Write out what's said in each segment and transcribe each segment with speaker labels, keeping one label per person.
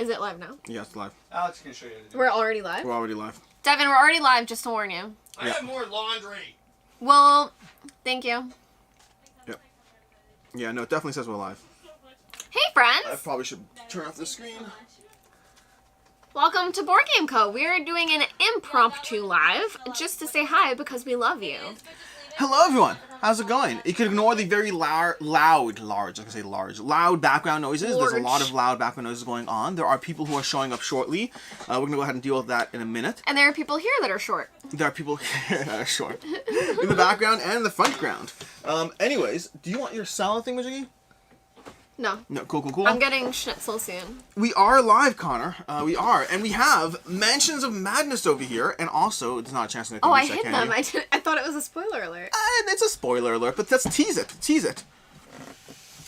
Speaker 1: Is it live now?
Speaker 2: Yeah, it's live.
Speaker 3: Alex can show you.
Speaker 1: We're already live?
Speaker 2: We're already live.
Speaker 1: Devin, we're already live, just to warn you.
Speaker 3: I have more laundry.
Speaker 1: Well, thank you.
Speaker 2: Yep. Yeah, no, it definitely says we're live.
Speaker 1: Hey, friends!
Speaker 2: I probably should turn off the screen.
Speaker 1: Welcome to Board Game Co. We're doing an impromptu live just to say hi because we love you.
Speaker 2: Hello, everyone. How's it going? You can ignore the very loud background noises. There's a lot of loud background noises going on. There are people who are showing up shortly. We're going to go ahead and deal with that in a minute.
Speaker 1: And there are people here that are short.
Speaker 2: There are people here that are short. In the background and in the front ground. Anyways, do you want your salad thing, Majiggy?
Speaker 1: No.
Speaker 2: No, cool.
Speaker 1: I'm getting schnitzel soon.
Speaker 2: We are live, Connor. We are. And we have Mansions of Madness over here. And also, it's not a chance to
Speaker 1: Oh, I hit them. I thought it was a spoiler alert.
Speaker 2: It's a spoiler alert, but let's tease it. Tease it.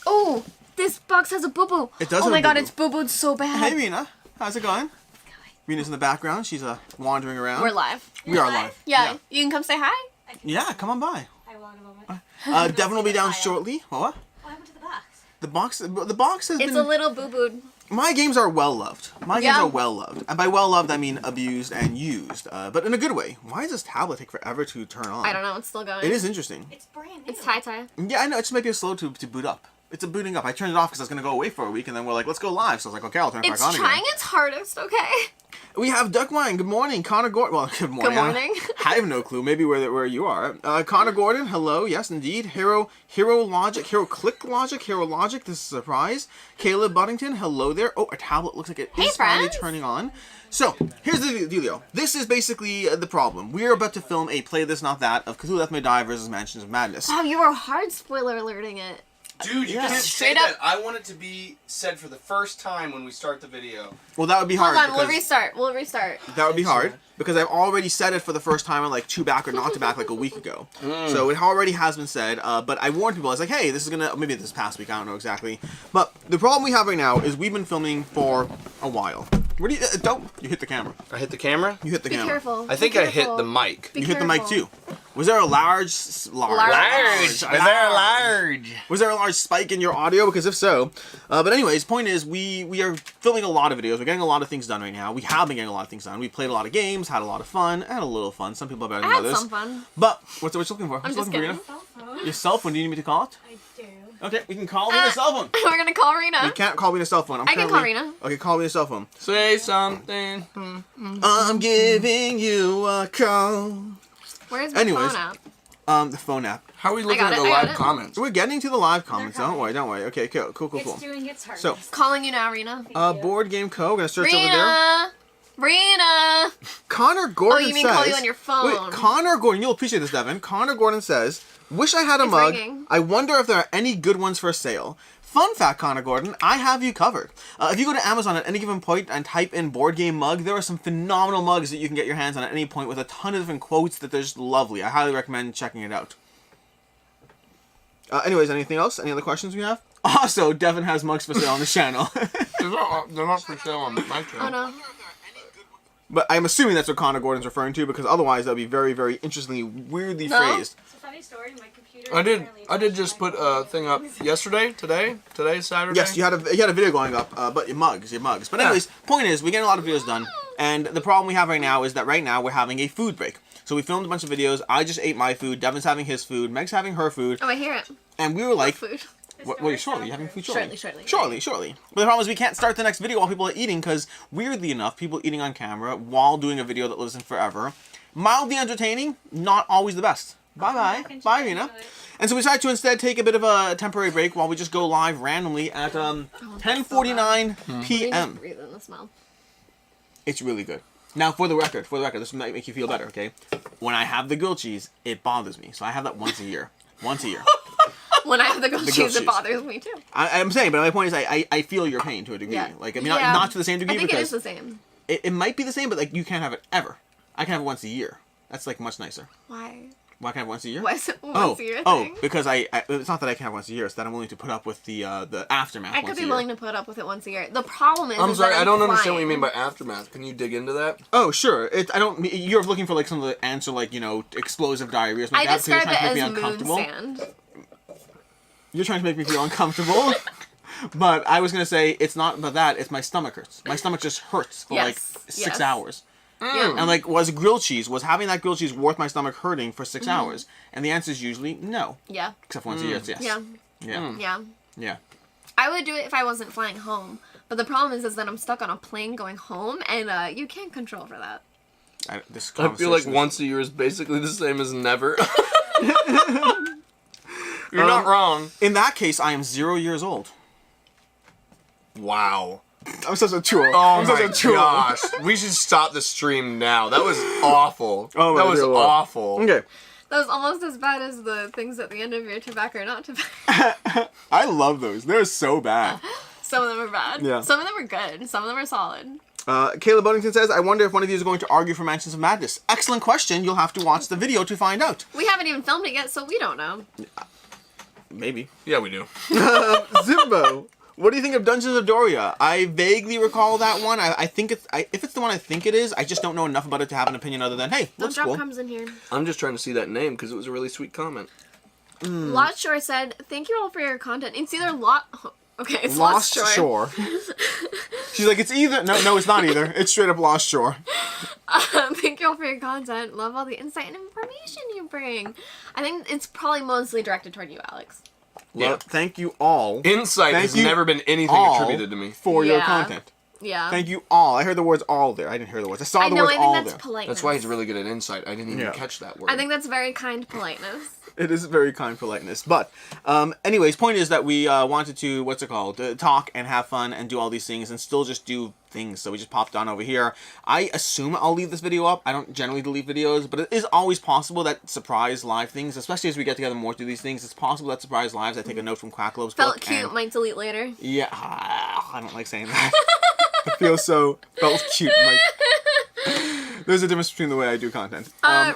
Speaker 1: Oh, this box has a boo-boo.
Speaker 2: It does
Speaker 1: Oh
Speaker 2: have
Speaker 1: my
Speaker 2: a
Speaker 1: god,
Speaker 2: boo-boo.
Speaker 1: it's boo-booed so bad.
Speaker 2: Hey, Rena. How's it going? Rena's in the background. She's wandering around.
Speaker 1: We're live.
Speaker 2: We are live.
Speaker 1: Yeah, you can come say hi.
Speaker 2: Yeah, come on by.
Speaker 4: I will in a moment.
Speaker 2: Devin will be down shortly. What?
Speaker 4: What happened to the box?
Speaker 2: The box has
Speaker 1: It's
Speaker 2: been...
Speaker 1: a little boo-booed.
Speaker 2: My games are well loved. My games
Speaker 1: Yeah.
Speaker 2: are well loved. And by well loved, I mean abused and used. But in a good way. Why does this tablet take forever to turn on?
Speaker 1: I don't know, it's still going.
Speaker 2: It is interesting.
Speaker 4: It's brand new.
Speaker 1: It's tie-tie.
Speaker 2: Yeah, I know. It just might be slow to boot up. It's a booting up. I turned it off because I was going to go away for a week, and then we're like, let's go live. So I was like, okay, I'll turn it back on
Speaker 1: It's
Speaker 2: again.
Speaker 1: trying its hardest, okay?
Speaker 2: We have Duckwine. Good morning. Connor Gordon. Well, good morning.
Speaker 1: Good morning.
Speaker 2: I have no clue. Maybe where you are. Connor Gordon. Hello. Yes, indeed. Hero Logic. Hero Click Logic. Hero Logic. This is a surprise. Caleb Buddington. Hello there. Oh, our tablet looks like it is finally turning on. So, here's the dealio. This is basically the problem. We are about to film a Play This Not That of Cthulhu Death May Die versus Mansions of Madness.
Speaker 1: Wow, you were hard spoiler alerting it.
Speaker 3: Dude, you
Speaker 2: Yeah.
Speaker 3: can't
Speaker 1: Straight
Speaker 3: say
Speaker 1: up.
Speaker 3: that. I want it to be said for the first time when we start the video.
Speaker 2: Well, that would be hard.
Speaker 1: Hold on, we'll
Speaker 2: because-
Speaker 1: restart. We'll restart.
Speaker 2: That would be hard because I've already said it for the first time on like two back or not to back like a week ago. So it already has been said. But I warned people. I was like, hey, this is gonna maybe this past week. I don't know exactly. But the problem we have right now is we've been filming for a while. What do you don't? You hit the camera.
Speaker 3: I hit the camera?
Speaker 2: You hit the
Speaker 1: Be
Speaker 2: camera.
Speaker 1: careful.
Speaker 3: I think
Speaker 1: Be
Speaker 3: I hit
Speaker 1: careful.
Speaker 3: the mic.
Speaker 1: Be
Speaker 2: You hit the mic
Speaker 1: careful.
Speaker 2: too. Was there a large?
Speaker 3: Was there a large?
Speaker 2: Was there a large spike in your audio? Because if so, but anyways, point is we are filming a lot of videos. We're getting a lot of things done right now. We have been getting a lot of things done. We played a lot of games, had a lot of fun, had a little fun. Some people are better than
Speaker 1: I had
Speaker 2: others.
Speaker 1: some fun.
Speaker 2: But what's you looking for?
Speaker 1: I'm
Speaker 2: What's
Speaker 1: just
Speaker 2: looking for,
Speaker 1: kidding.
Speaker 2: Rena?
Speaker 4: Cell phone.
Speaker 2: Your cell phone? Do you need me to call it?
Speaker 4: I do.
Speaker 2: Okay, we can call Rena's cell phone.
Speaker 1: We're gonna call Rena.
Speaker 2: You can't call me a cell phone.
Speaker 1: I can call Rena.
Speaker 2: Okay, call me a cell phone.
Speaker 3: Say something.
Speaker 2: I'm giving you a call.
Speaker 1: Where's my
Speaker 2: Anyways.
Speaker 1: phone app?
Speaker 2: The phone app.
Speaker 3: How are we looking
Speaker 1: got
Speaker 3: at
Speaker 1: it,
Speaker 3: the
Speaker 1: I got
Speaker 3: live
Speaker 1: it.
Speaker 3: comments?
Speaker 2: We're getting to the live comments.
Speaker 4: coming.
Speaker 2: Don't worry. Okay, cool.
Speaker 4: It's doing its hardest.
Speaker 2: So,
Speaker 1: Calling you now, Rena.
Speaker 2: Board Game Co. We're gonna search over there.
Speaker 1: Rena! Rena!
Speaker 2: Connor Gordon
Speaker 1: Oh, you mean
Speaker 2: says,
Speaker 1: call you on your phone.
Speaker 2: Wait, Connor Gordon, you'll appreciate this, Devin. Connor Gordon says, wish I had a
Speaker 1: It's
Speaker 2: mug.
Speaker 1: ringing.
Speaker 2: I wonder if there are any good ones for sale. Fun fact, Connor Gordon, I have you covered. If you go to Amazon at any given point and type in board game mug, there are some phenomenal mugs that you can get your hands on at any point with a ton of different quotes that they're just lovely. I highly recommend checking it out. Anyways, anything else? Any other questions we have? Also, Devin has mugs for sale on the channel.
Speaker 3: They're not for sale on my
Speaker 1: Oh
Speaker 3: channel.
Speaker 1: no.
Speaker 2: But I'm assuming that's what Connor Gordon's referring to, because otherwise that would be very, very interestingly, weirdly
Speaker 1: No.
Speaker 2: phrased.
Speaker 4: It's a funny story. My computer.
Speaker 3: I did just put a thing up yesterday, today's Saturday.
Speaker 2: Yes, you had a video going up, but your mugs. But anyways, point is, we're getting a lot of videos done, and the problem we have right now is that right now we're having a food break. So we filmed a bunch of videos. I just ate my food. Devin's having his food. Meg's having her food,
Speaker 1: Oh, I hear it.
Speaker 2: and we were like,
Speaker 1: Food.
Speaker 2: "Wait, shortly? You having food shortly?
Speaker 1: Shortly.
Speaker 2: Shortly. But the problem is we can't start the next video while people are eating, because weirdly enough, people eating on camera while doing a video that lives in forever, mildly entertaining, not always the best. Bye, Rena. And so we decided to instead take a bit of a temporary break while we just go live randomly at 10:49 p.m.
Speaker 1: Breathe in the smell.
Speaker 2: It's really good. Now, for the record, this might make you feel better, okay? When I have the grilled cheese, it bothers me. So I have that once a year.
Speaker 1: When I have the grilled cheese,
Speaker 2: cheese.
Speaker 1: it bothers me too.
Speaker 2: I'm saying, but my point is I feel your pain to a degree.
Speaker 1: Yeah.
Speaker 2: Like, I mean, not to the same degree,
Speaker 1: I think it is
Speaker 2: because
Speaker 1: the same.
Speaker 2: it might be the same, but like you can't have it ever. I can have it once a year. That's like much nicer.
Speaker 1: Why?
Speaker 2: Why can't I have it once a year?
Speaker 1: Why is it once a year thing?
Speaker 2: Because it's not that I can have it once a year, it's that I'm willing to put up with the aftermath
Speaker 1: I
Speaker 2: once
Speaker 1: could
Speaker 2: a
Speaker 1: be
Speaker 2: year.
Speaker 1: willing to put up with it once a year. The problem is,
Speaker 3: I'm
Speaker 1: is
Speaker 3: sorry,
Speaker 1: that
Speaker 3: I don't understand what you
Speaker 1: flying.
Speaker 3: mean by aftermath. Can you dig into that?
Speaker 2: Oh, sure. You're looking for like some of the answer, like, explosive diarrhea.
Speaker 1: I describe
Speaker 2: You're trying to make
Speaker 1: it
Speaker 2: me
Speaker 1: as moon
Speaker 2: uncomfortable.
Speaker 1: sand.
Speaker 2: You're trying to make me feel uncomfortable. But I was gonna say it's not about that. It's my stomach hurts. My stomach just hurts for like
Speaker 1: Yes,
Speaker 2: 6
Speaker 1: yes.
Speaker 2: hours.
Speaker 1: Yeah.
Speaker 2: And like, was having that grilled cheese worth my stomach hurting for 6 hours? And the answer is usually no.
Speaker 1: Yeah.
Speaker 2: Except for once a year, it's yes.
Speaker 1: Yeah.
Speaker 2: Yeah.
Speaker 1: Yeah.
Speaker 2: Yeah.
Speaker 1: I would do it if I wasn't flying home. But the problem is that I'm stuck on a plane going home, and you can't control for that.
Speaker 3: I feel like once a year is basically the same as never. You're not wrong.
Speaker 2: In that case, I am 0 years old.
Speaker 3: Wow.
Speaker 2: I'm such a troll.
Speaker 3: Oh
Speaker 2: I'm such
Speaker 3: my
Speaker 2: a troll.
Speaker 3: gosh. We should stop the stream now. That was awful.
Speaker 2: Oh my
Speaker 3: that was
Speaker 2: dear Lord.
Speaker 3: awful.
Speaker 2: Okay.
Speaker 1: That was almost as bad as the things at the end of your tobacco or not tobacco.
Speaker 2: I love those. They're so bad.
Speaker 1: Some of them are bad.
Speaker 2: Yeah.
Speaker 1: Some of them are good. Some of them are solid.
Speaker 2: Caleb Buddington says, I wonder if one of you is going to argue for Mansions of Madness. Excellent question. You'll have to watch the video to find out.
Speaker 1: We haven't even filmed it yet, so we don't know.
Speaker 2: Maybe.
Speaker 3: Yeah, we do.
Speaker 2: Zimbo, what do you think of Dungeons of Doria? I vaguely recall that one. I think if it's the one I think it is, I just don't know enough about it to have an opinion other than, hey,
Speaker 1: Don't
Speaker 2: looks
Speaker 1: drop
Speaker 2: cool.
Speaker 1: crumbs in here.
Speaker 3: I'm just trying to see that name because it was a really sweet comment.
Speaker 1: Lost Shore said, thank you all for your content. It's either Okay, it's Lost Shore.
Speaker 2: She's like, it's either... No, it's not either. It's straight up Lost Shore.
Speaker 1: Thank you all for your content. Love all the insight and information you bring. I think it's probably mostly directed toward you, Alex.
Speaker 3: Yeah.
Speaker 2: Thank you all.
Speaker 3: Insight
Speaker 2: Thank
Speaker 3: has
Speaker 2: you
Speaker 3: never been anything
Speaker 2: all
Speaker 3: attributed to me.
Speaker 2: for your
Speaker 1: Yeah.
Speaker 2: content.
Speaker 1: Yeah.
Speaker 2: Thank you all. I heard the words all there. I didn't hear the words. I saw
Speaker 1: I
Speaker 2: the
Speaker 1: know,
Speaker 2: words
Speaker 1: I think
Speaker 2: all
Speaker 1: that's
Speaker 2: there.
Speaker 1: politeness.
Speaker 3: That's why he's really good at insight. I didn't even
Speaker 2: Yeah.
Speaker 3: catch that word.
Speaker 1: I think that's very kind politeness.
Speaker 2: It is very kind politeness. But, anyways, point is that we wanted to, talk and have fun and do all these things and still just do things. So we just popped on over here. I assume I'll leave this video up. I don't generally delete videos, but it is always possible that surprise live things, especially as we get together more to do these things, it's possible that surprise lives, I take a note from Quacklove's
Speaker 1: Felt
Speaker 2: book.
Speaker 1: cute, might delete later.
Speaker 2: Yeah, I don't like saying that. I feel felt cute, Mike. There's a difference between the way I do content.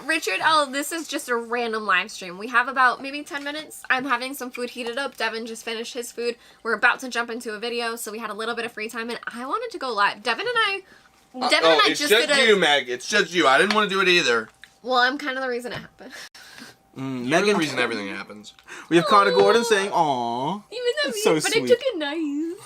Speaker 1: Richard this is just a random live stream. We have about maybe 10 minutes. I'm having some food heated up. Devin just finished his food. We're about to jump into a video, so we had a little bit of free time, and I wanted to go live. Devin and I
Speaker 3: it's just you, Meg. It's just you. I didn't want to do it either.
Speaker 1: Well, I'm kind of the reason it happened.
Speaker 3: You're the reason everything happens.
Speaker 2: We have Connor Gordon saying, "Aww."
Speaker 1: Even though
Speaker 2: That's so
Speaker 1: but
Speaker 2: sweet.
Speaker 1: I took it nice.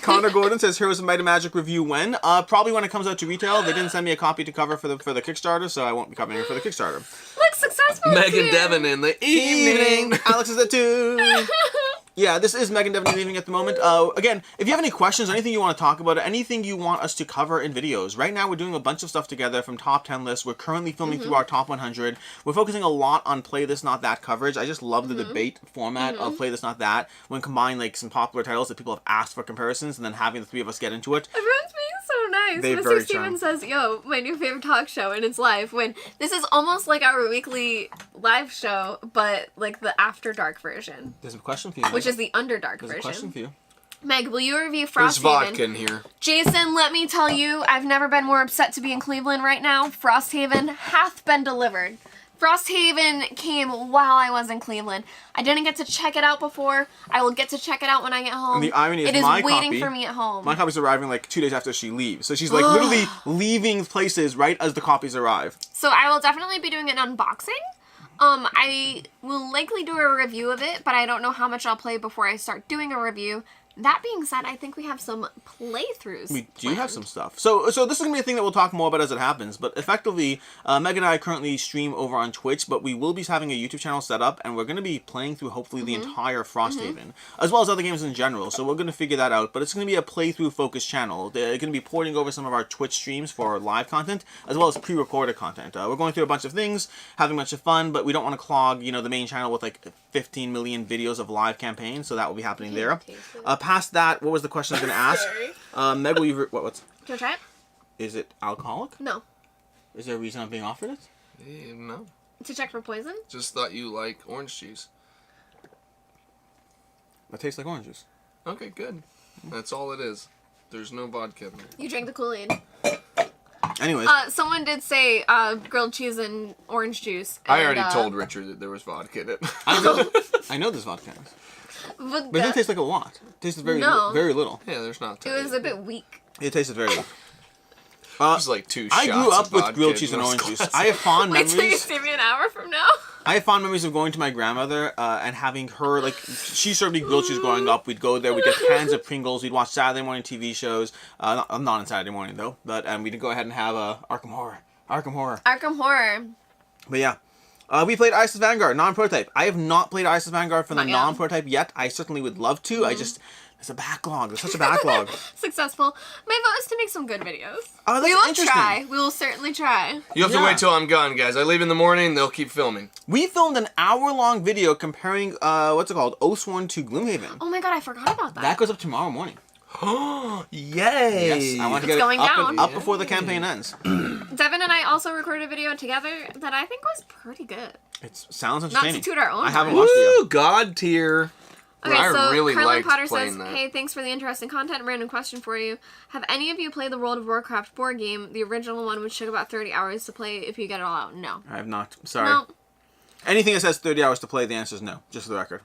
Speaker 2: Connor Gordon says Heroes of Might and Magic review when? Probably when it comes out to retail. They didn't send me a copy to cover for the Kickstarter, so I won't be covering it for the Kickstarter.
Speaker 1: Look, successful.
Speaker 3: Meg
Speaker 1: here.
Speaker 3: and Devin in the evening.
Speaker 2: Alex is there too. Yeah, this is Meg and Devin in the evening at the moment. Again, if you have any questions, anything you want to talk about, anything you want us to cover in videos, right now we're doing a bunch of stuff together from top 10 lists. We're currently filming through our top 100. We're focusing a lot on Play This Not That coverage. I just love the debate format of Play This Not That when combined like some popular titles that people have asked for comparisons and then having the three of us get into it.
Speaker 1: Everyone's being so nice.
Speaker 2: They're
Speaker 1: Mr.
Speaker 2: very
Speaker 1: Steven
Speaker 2: charming.
Speaker 1: says, yo, my new favorite talk show, and it's live. When this is almost like our weekly live show, but like the After Dark version,
Speaker 2: There's a question for you, Meg.
Speaker 1: which is the Underdark
Speaker 2: There's a question for
Speaker 1: version.
Speaker 2: you.
Speaker 1: Meg, will you review
Speaker 3: There's vodka
Speaker 1: Frosthaven?
Speaker 3: in here.
Speaker 1: Jason, let me tell you, I've never been more upset to be in Cleveland right now. Frosthaven hath been delivered. Frosthaven came while I was in Cleveland. I didn't get to check it out before. I will get to check it out when I get home.
Speaker 2: And the irony is
Speaker 1: it is
Speaker 2: my
Speaker 1: waiting
Speaker 2: copy-
Speaker 1: for me at home.
Speaker 2: My copy's arriving like 2 days after she leaves. So she's like literally leaving places right as the copies arrive.
Speaker 1: So I will definitely be doing an unboxing. I will likely do a review of it, but I don't know how much I'll play before I start doing a review. That being said, I think we have some playthroughs.
Speaker 2: We do have some stuff. So this is going to be a thing that we'll talk more about as it happens. But effectively, Meg and I currently stream over on Twitch, but we will be having a YouTube channel set up, and we're going to be playing through hopefully the entire Frosthaven, as well as other games in general. So we're going to figure that out. But it's going to be a playthrough-focused channel. They're going to be porting over some of our Twitch streams for live content, as well as pre-recorded content. We're going through a bunch of things, having a bunch of fun, but we don't want to clog, the main channel with like 15 million videos of live campaigns. So that will be happening there. Past that, what was the question I was going to ask? Meg, will you... What's...
Speaker 1: Do you want to try it?
Speaker 2: Is it alcoholic?
Speaker 1: No.
Speaker 2: Is there a reason I'm being offered it?
Speaker 3: No.
Speaker 1: To check for poison?
Speaker 3: Just thought you like orange juice.
Speaker 2: It tastes like orange juice.
Speaker 3: Okay, good. That's all it is. There's no vodka in there.
Speaker 1: You drank the Kool-Aid.
Speaker 2: Anyways.
Speaker 1: Someone did say grilled cheese and orange juice.
Speaker 3: I already told Richard that there was vodka in it.
Speaker 2: I know there's vodka in it.
Speaker 1: But
Speaker 2: But it didn't taste like a lot. It tasted very,
Speaker 1: No.
Speaker 2: very little.
Speaker 3: Yeah, there's not.
Speaker 1: it was a bit weak.
Speaker 2: It tasted very little.
Speaker 3: Just like 2 shots.
Speaker 2: I grew up
Speaker 3: of
Speaker 2: with
Speaker 3: vodka
Speaker 2: grilled cheese and
Speaker 3: in
Speaker 2: orange
Speaker 3: those
Speaker 2: juice.
Speaker 3: glasses.
Speaker 2: I have fond
Speaker 1: Wait till you
Speaker 2: memories.
Speaker 1: see me an hour from now.
Speaker 2: I have fond memories of going to my grandmother and having her, like, she served me grilled cheese growing up. We'd go there, we'd get cans of Pringles, we'd watch Saturday morning TV shows. Not on Saturday morning, though, but we'd go ahead and have Arkham Horror.
Speaker 1: Arkham Horror.
Speaker 2: But yeah. We played Isis Vanguard, non-prototype. I have not played Isis Vanguard for the
Speaker 1: Not yet.
Speaker 2: non-prototype yet. I certainly would love to. There's a backlog. There's such a backlog.
Speaker 1: Successful. My vote is to make some good videos.
Speaker 2: Oh, that's
Speaker 1: We will
Speaker 2: interesting.
Speaker 1: try. We will certainly try.
Speaker 3: You have to
Speaker 2: Yeah.
Speaker 3: wait till I'm gone, guys. I leave in the morning, they'll keep filming.
Speaker 2: We filmed an hour-long video comparing, Oathsworn to Gloomhaven.
Speaker 1: Oh my god, I forgot about that.
Speaker 2: That goes up tomorrow morning.
Speaker 3: Yay!
Speaker 2: Yes, I want to
Speaker 1: It's
Speaker 2: get
Speaker 1: going
Speaker 2: it
Speaker 1: down.
Speaker 2: up before the campaign ends.
Speaker 1: Devin and I also recorded a video together that I think was pretty good.
Speaker 2: It sounds
Speaker 1: Not
Speaker 2: entertaining.
Speaker 1: to toot our own
Speaker 2: I haven't
Speaker 1: horn.
Speaker 2: watched it
Speaker 3: Woo! God tier.
Speaker 1: Okay,
Speaker 3: I
Speaker 1: so
Speaker 3: really
Speaker 1: Carlin
Speaker 3: liked
Speaker 1: Potter
Speaker 3: playing
Speaker 1: says,
Speaker 3: that.
Speaker 1: "Hey, thanks for the interesting content. Random question for you: have any of you played the World of Warcraft board game, the original one, which took about 30 hours to play if you get it all out?" No.
Speaker 2: I have not. Sorry.
Speaker 1: No.
Speaker 2: Anything that says 30 hours to play, the answer is no. Just for the record.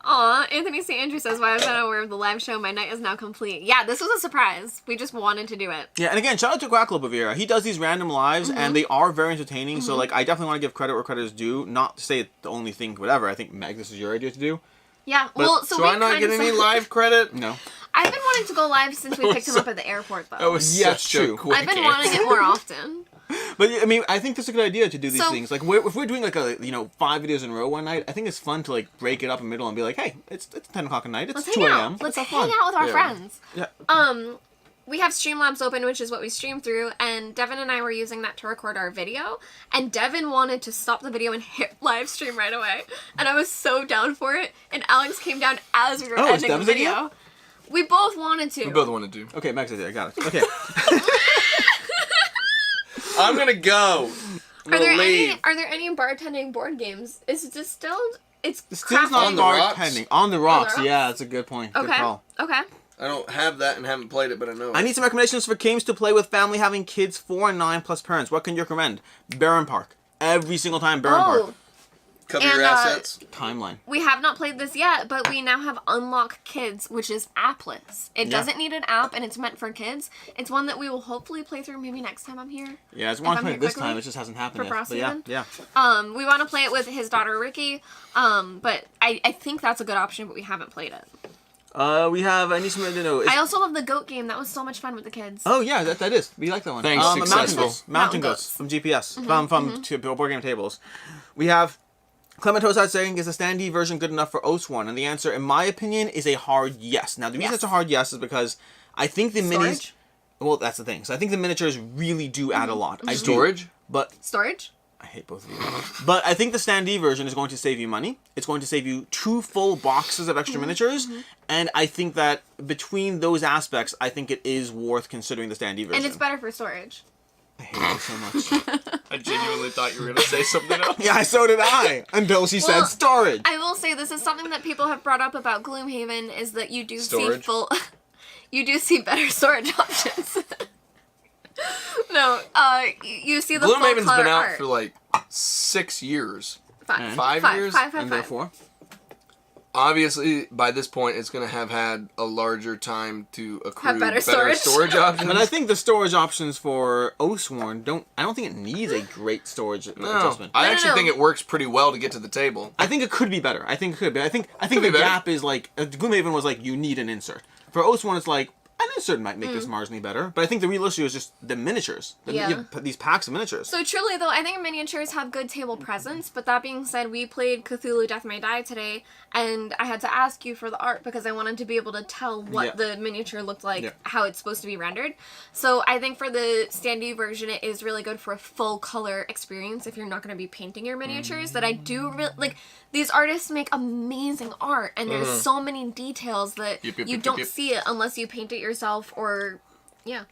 Speaker 1: Aw, Anthony St. Andrew says, "Why was I not aware of the live show? My night is now complete." Yeah, this was a surprise. We just wanted to do it.
Speaker 2: Yeah, and again, shout out to Quackle Bavira. He does these random lives,
Speaker 1: Mm-hmm.
Speaker 2: and they are very entertaining. So, like, I definitely want to give credit where credit is due. Not to say it's the only thing, whatever. I think, Meg, this is your idea to do.
Speaker 1: Yeah, well, so
Speaker 3: Do
Speaker 1: we
Speaker 3: I not
Speaker 1: kind
Speaker 3: get
Speaker 1: of
Speaker 3: any live credit?
Speaker 2: No.
Speaker 1: I've been wanting to go live since we picked him up at the airport, though.
Speaker 3: That was
Speaker 2: Yes,
Speaker 3: such
Speaker 2: true.
Speaker 3: a quick
Speaker 1: I've been wanting it more often.
Speaker 2: But, I mean, I think that's a good idea to do these
Speaker 1: So-
Speaker 2: things. Like, if we're doing, like, 5 videos in a row one night, I think it's fun to, like, break it up in the middle and be like, hey, it's 10 o'clock at night. It's
Speaker 1: Let's
Speaker 2: 2
Speaker 1: hang
Speaker 2: a.m.
Speaker 1: out. Let's
Speaker 2: have
Speaker 1: hang
Speaker 2: fun.
Speaker 1: out with our
Speaker 3: Yeah.
Speaker 1: friends.
Speaker 2: Yeah.
Speaker 1: We have Streamlabs open, which is what we stream through, and Devin and I were using that to record our video, and Devin wanted to stop the video and hit live stream right away, and I was so down for it, and Alex came down as we were
Speaker 2: Oh, it's
Speaker 1: ending the
Speaker 2: Devin's
Speaker 1: video.
Speaker 2: idea?
Speaker 1: We both wanted to.
Speaker 3: We both want to do.
Speaker 2: Okay, Meg's idea. I got it. Okay.
Speaker 3: I'm gonna go.
Speaker 1: Are there
Speaker 3: leave.
Speaker 1: any bartending board games? Is it distilled? It's
Speaker 2: Still
Speaker 1: crafting.
Speaker 2: not
Speaker 3: On the rocks?
Speaker 2: bartending. On the rocks.
Speaker 1: rocks?
Speaker 2: Yeah, that's a good point. Good
Speaker 1: Okay.
Speaker 2: call.
Speaker 1: Okay.
Speaker 3: I don't have that and haven't played it, but I know.
Speaker 2: I need some recommendations for games to play with family having kids 4 and 9 plus parents. What can you recommend? Baron Park. Every single time Baron Park.
Speaker 3: Cover
Speaker 1: and,
Speaker 3: your assets.
Speaker 2: Timeline.
Speaker 1: We have not played this yet, but we now have Unlock Kids, which is appless. It
Speaker 2: Yeah.
Speaker 1: doesn't need an app, and it's meant for kids. It's one that we will hopefully play through maybe next time I'm here.
Speaker 2: Yeah, it's one
Speaker 1: I'm
Speaker 2: play
Speaker 1: here
Speaker 2: this
Speaker 1: quickly
Speaker 2: time. It just hasn't happened
Speaker 1: for
Speaker 2: yet. But yeah,
Speaker 1: Frosthaven.
Speaker 2: yeah.
Speaker 1: We want to play it with his daughter Ricky, but I think that's a good option, but we haven't played it.
Speaker 2: We have. I need some to know.
Speaker 1: I also love the goat game. That was so much fun with the kids.
Speaker 2: Oh yeah, that is. We like that one.
Speaker 3: Thanks,
Speaker 2: Mountain
Speaker 3: successful.
Speaker 2: Goats. Mountain
Speaker 1: Mountain
Speaker 2: Goats
Speaker 1: Goats.
Speaker 2: from GPS. From board game tables. We have Clementoside saying, is the standee version good enough for Oathsworn? And the answer, in my opinion, is a hard yes. Now the reason
Speaker 1: Yes.
Speaker 2: it's a hard yes is because I think the minis.
Speaker 1: Storage?
Speaker 2: Well, that's the thing. So I think the miniatures really do add a lot. I do.
Speaker 3: Storage?
Speaker 2: But
Speaker 1: Storage?
Speaker 2: I hate both of you. But I think the standee version is going to save you money. It's going to save you 2 full boxes of extra miniatures. And I think that between those aspects, I think it is worth considering the standee version.
Speaker 1: And it's better for storage.
Speaker 2: I hate you so much.
Speaker 3: I genuinely thought you were gonna say something else.
Speaker 2: Yeah, so did I. Until she
Speaker 1: Well,
Speaker 2: said storage.
Speaker 1: I will say this is something that people have brought up about Gloomhaven is that you do see
Speaker 3: Storage?
Speaker 1: full you do see better storage options. No, you see the full
Speaker 3: Gloomhaven's
Speaker 1: color
Speaker 3: been out
Speaker 1: art.
Speaker 3: for like 6 years.
Speaker 1: Five.
Speaker 3: 5 years?
Speaker 1: Five.
Speaker 2: And therefore,
Speaker 3: Obviously, by this point, it's gonna have had a larger time to accrue
Speaker 1: better storage.
Speaker 3: options.
Speaker 2: but I think the storage options for Oathsworn I don't think it needs a great storage
Speaker 3: No,
Speaker 2: adjustment.
Speaker 3: I
Speaker 1: No,
Speaker 3: actually
Speaker 1: no.
Speaker 3: think it works pretty well to get to the table.
Speaker 2: I think it could be better. I think it could be. I think
Speaker 3: be
Speaker 2: the
Speaker 3: better.
Speaker 2: gap is like Gloomhaven was like you need an insert. For Oathsworn, it's like an insert might make this marginally better. But I think the real issue is just the miniatures.
Speaker 1: Yeah.
Speaker 2: You have these packs of miniatures.
Speaker 1: So truly though, I think miniatures have good table presence, but that being said, we played Cthulhu Death May Die today, and I had to ask you for the art because I wanted to be able to tell what
Speaker 2: Yeah.
Speaker 1: the miniature looked like,
Speaker 2: Yeah.
Speaker 1: how it's supposed to be rendered. So I think for the standee version, it is really good for a full color experience if you're not going to be painting your miniatures. That I do really like. These artists make amazing art, and there's so many details that
Speaker 3: Yep,
Speaker 1: you
Speaker 3: yep,
Speaker 1: don't
Speaker 3: yep.
Speaker 1: see it unless you paint it yourself or, yeah.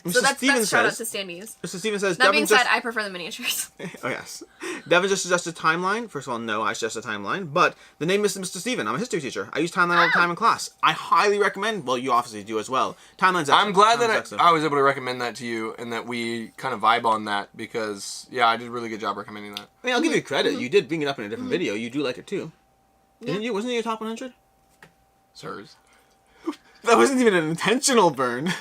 Speaker 2: Mr.
Speaker 1: So that's
Speaker 2: Steven
Speaker 1: shout out
Speaker 2: says-
Speaker 1: to standees.
Speaker 2: Mr. Steven says,
Speaker 1: That
Speaker 2: Devin
Speaker 1: being
Speaker 2: just...
Speaker 1: said, I prefer the miniatures.
Speaker 2: Oh, yes. Devin just suggested timeline. First of all, no, I suggest a timeline. But the name is Mr. Steven. I'm a history teacher. I use timeline all the time in class. I highly recommend, well, you obviously do as well. Timeline's excellent.
Speaker 3: I'm glad
Speaker 2: Timeline's
Speaker 3: that
Speaker 2: excellent.
Speaker 3: I was able to recommend that to you and that we kind of vibe on that because, yeah, I did a really good job recommending that.
Speaker 2: I mean, I'll give you credit. You did bring it up in a different video. You do like it too. Didn't you? Wasn't it your top 100?
Speaker 3: Sirs.
Speaker 2: That wasn't even an intentional burn.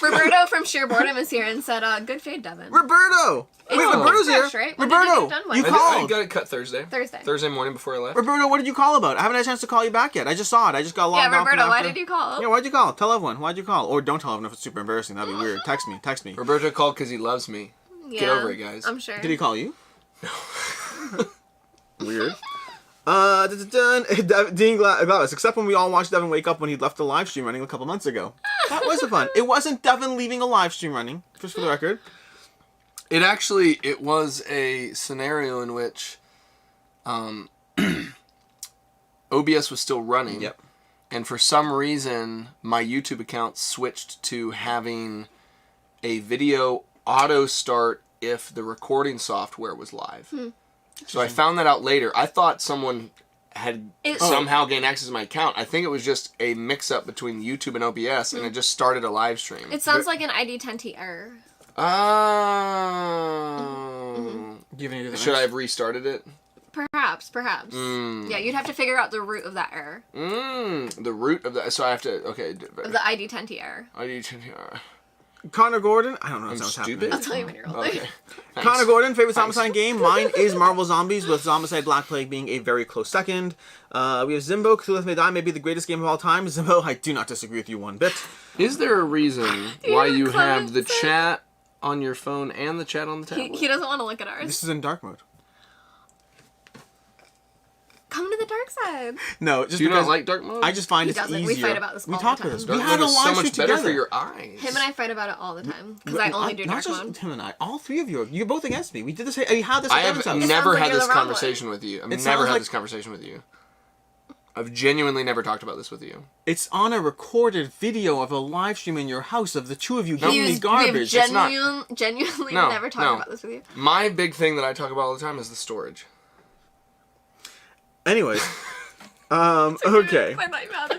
Speaker 1: Roberto from Sheer Boredom is here and said, good fade, Devin.
Speaker 2: Roberto! Wait,
Speaker 1: It's
Speaker 2: Roberto's here.
Speaker 1: fresh, right? When did you
Speaker 2: Roberto,
Speaker 1: get done with
Speaker 2: you
Speaker 1: it?
Speaker 2: called.
Speaker 3: I got it cut Thursday. Thursday morning before I left.
Speaker 2: Roberto, what did you call about? I haven't had a chance to call you back yet. I just saw it. I just got logged
Speaker 1: Yeah,
Speaker 2: off.
Speaker 1: Roberto, why did you call?
Speaker 2: Yeah, why'd you call? Tell everyone. Why'd you call? Or don't tell everyone if it's super embarrassing. That'd be weird. Text me.
Speaker 3: Roberto called because he loves me.
Speaker 1: Yeah,
Speaker 3: Get over it, guys.
Speaker 1: I'm sure.
Speaker 2: Did he call you? No. Weird. Dean Glavis, except when we all watched Devin wake up when he left the live stream running a couple months ago. That was fun. It wasn't Devin leaving a live stream running, just for the record.
Speaker 3: It was a scenario in which OBS was still running.
Speaker 2: Yep.
Speaker 3: And for some reason, my YouTube account switched to having a video auto start if the recording software was live. So I found that out later. I thought someone had somehow gained access to my account. I think it was just a mix-up between YouTube and OBS, and it just started a live stream.
Speaker 1: It sounds like an ID10T error.
Speaker 3: Oh. Should I have restarted it?
Speaker 1: Perhaps. Yeah, you'd have to figure out the root of that error.
Speaker 3: The root of that. So I have to. Okay.
Speaker 1: Of the ID10T error.
Speaker 2: Connor Gordon, I don't know
Speaker 3: I'm
Speaker 2: what's
Speaker 3: stupid.
Speaker 1: I'll tell you when you're older.
Speaker 3: Okay.
Speaker 2: Connor Gordon, favorite Zombicide game. Mine is Marvel Zombies, with Zombicide Black Plague being a very close second. We have Zimbo, Cthulhu May Die, may be the greatest game of all time. Zimbo, I do not disagree with you one bit.
Speaker 3: Is there a reason why you have the
Speaker 1: Clemens?
Speaker 3: chat on your phone and the chat on the tablet?
Speaker 1: He doesn't want to look at ours.
Speaker 2: This is in dark mode.
Speaker 1: Come to the dark side.
Speaker 2: No, just
Speaker 3: Do you
Speaker 2: because
Speaker 3: not like dark mode?
Speaker 2: I just find
Speaker 1: He
Speaker 2: it's
Speaker 1: doesn't.
Speaker 2: easier.
Speaker 1: We fight about this
Speaker 2: We
Speaker 1: all
Speaker 2: talked
Speaker 1: the
Speaker 2: about this.
Speaker 1: time.
Speaker 2: We
Speaker 3: Dark
Speaker 2: had a
Speaker 3: mode is so
Speaker 2: live
Speaker 3: much
Speaker 2: stream
Speaker 3: better
Speaker 2: together.
Speaker 3: for your eyes.
Speaker 1: Him and I fight about it all the time because I only do
Speaker 2: Not
Speaker 1: dark
Speaker 2: just
Speaker 1: mode.
Speaker 2: him and I. All three of you. You're both against me. We did this. We had this.
Speaker 3: I
Speaker 2: at
Speaker 3: have
Speaker 2: Devin's house.
Speaker 3: never
Speaker 1: like
Speaker 3: had
Speaker 1: you're
Speaker 3: this
Speaker 1: the wrong
Speaker 3: conversation with you. I've
Speaker 2: It
Speaker 3: never
Speaker 2: sounds
Speaker 3: had
Speaker 2: like-
Speaker 3: this conversation with you. I've genuinely never talked about this with you.
Speaker 2: It's on a recorded video of a live stream in your house of the two of you giving me
Speaker 1: We've
Speaker 2: garbage. It's not.
Speaker 1: genuinely
Speaker 3: No,
Speaker 1: never talked
Speaker 3: no.
Speaker 1: about this with you.
Speaker 3: My big thing that I talk about all the time is the storage.
Speaker 2: Anyways. Okay.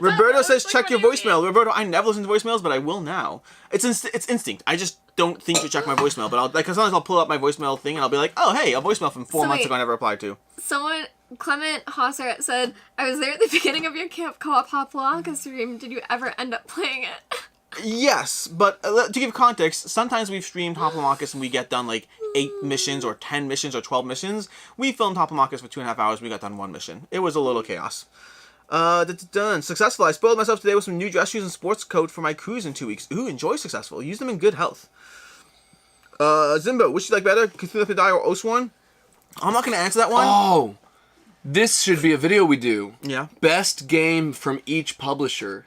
Speaker 2: Roberto says check your voicemail. Roberto, I never listen to voicemails, but I will now. It's instinct. I just don't think to check my voicemail, but sometimes I'll pull up my voicemail thing and I'll be like, oh hey, a voicemail from 4 months ago I never replied to.
Speaker 1: Someone, Clement Hosser said, I was there at the beginning of your Camp Co-op Hop Vlog stream. Did you ever end up playing it?
Speaker 2: Yes, but to give context, sometimes we've streamed Hoplomachus and we get done like 8 missions or 10 missions or 12 missions. We filmed Hoplomachus for 2.5 hours. We got done 1 mission. It was a little chaos. Done. Successful. I spoiled myself today with some new dress shoes and sports coat for my cruise in 2 weeks. Ooh, enjoy Successful. Use them in good health. Zimbo, which you like better, Cthulhu May Die or Osworn? I'm not going to answer that one.
Speaker 3: Oh, this should be a video we do.
Speaker 2: Yeah.
Speaker 3: Best game from each publisher.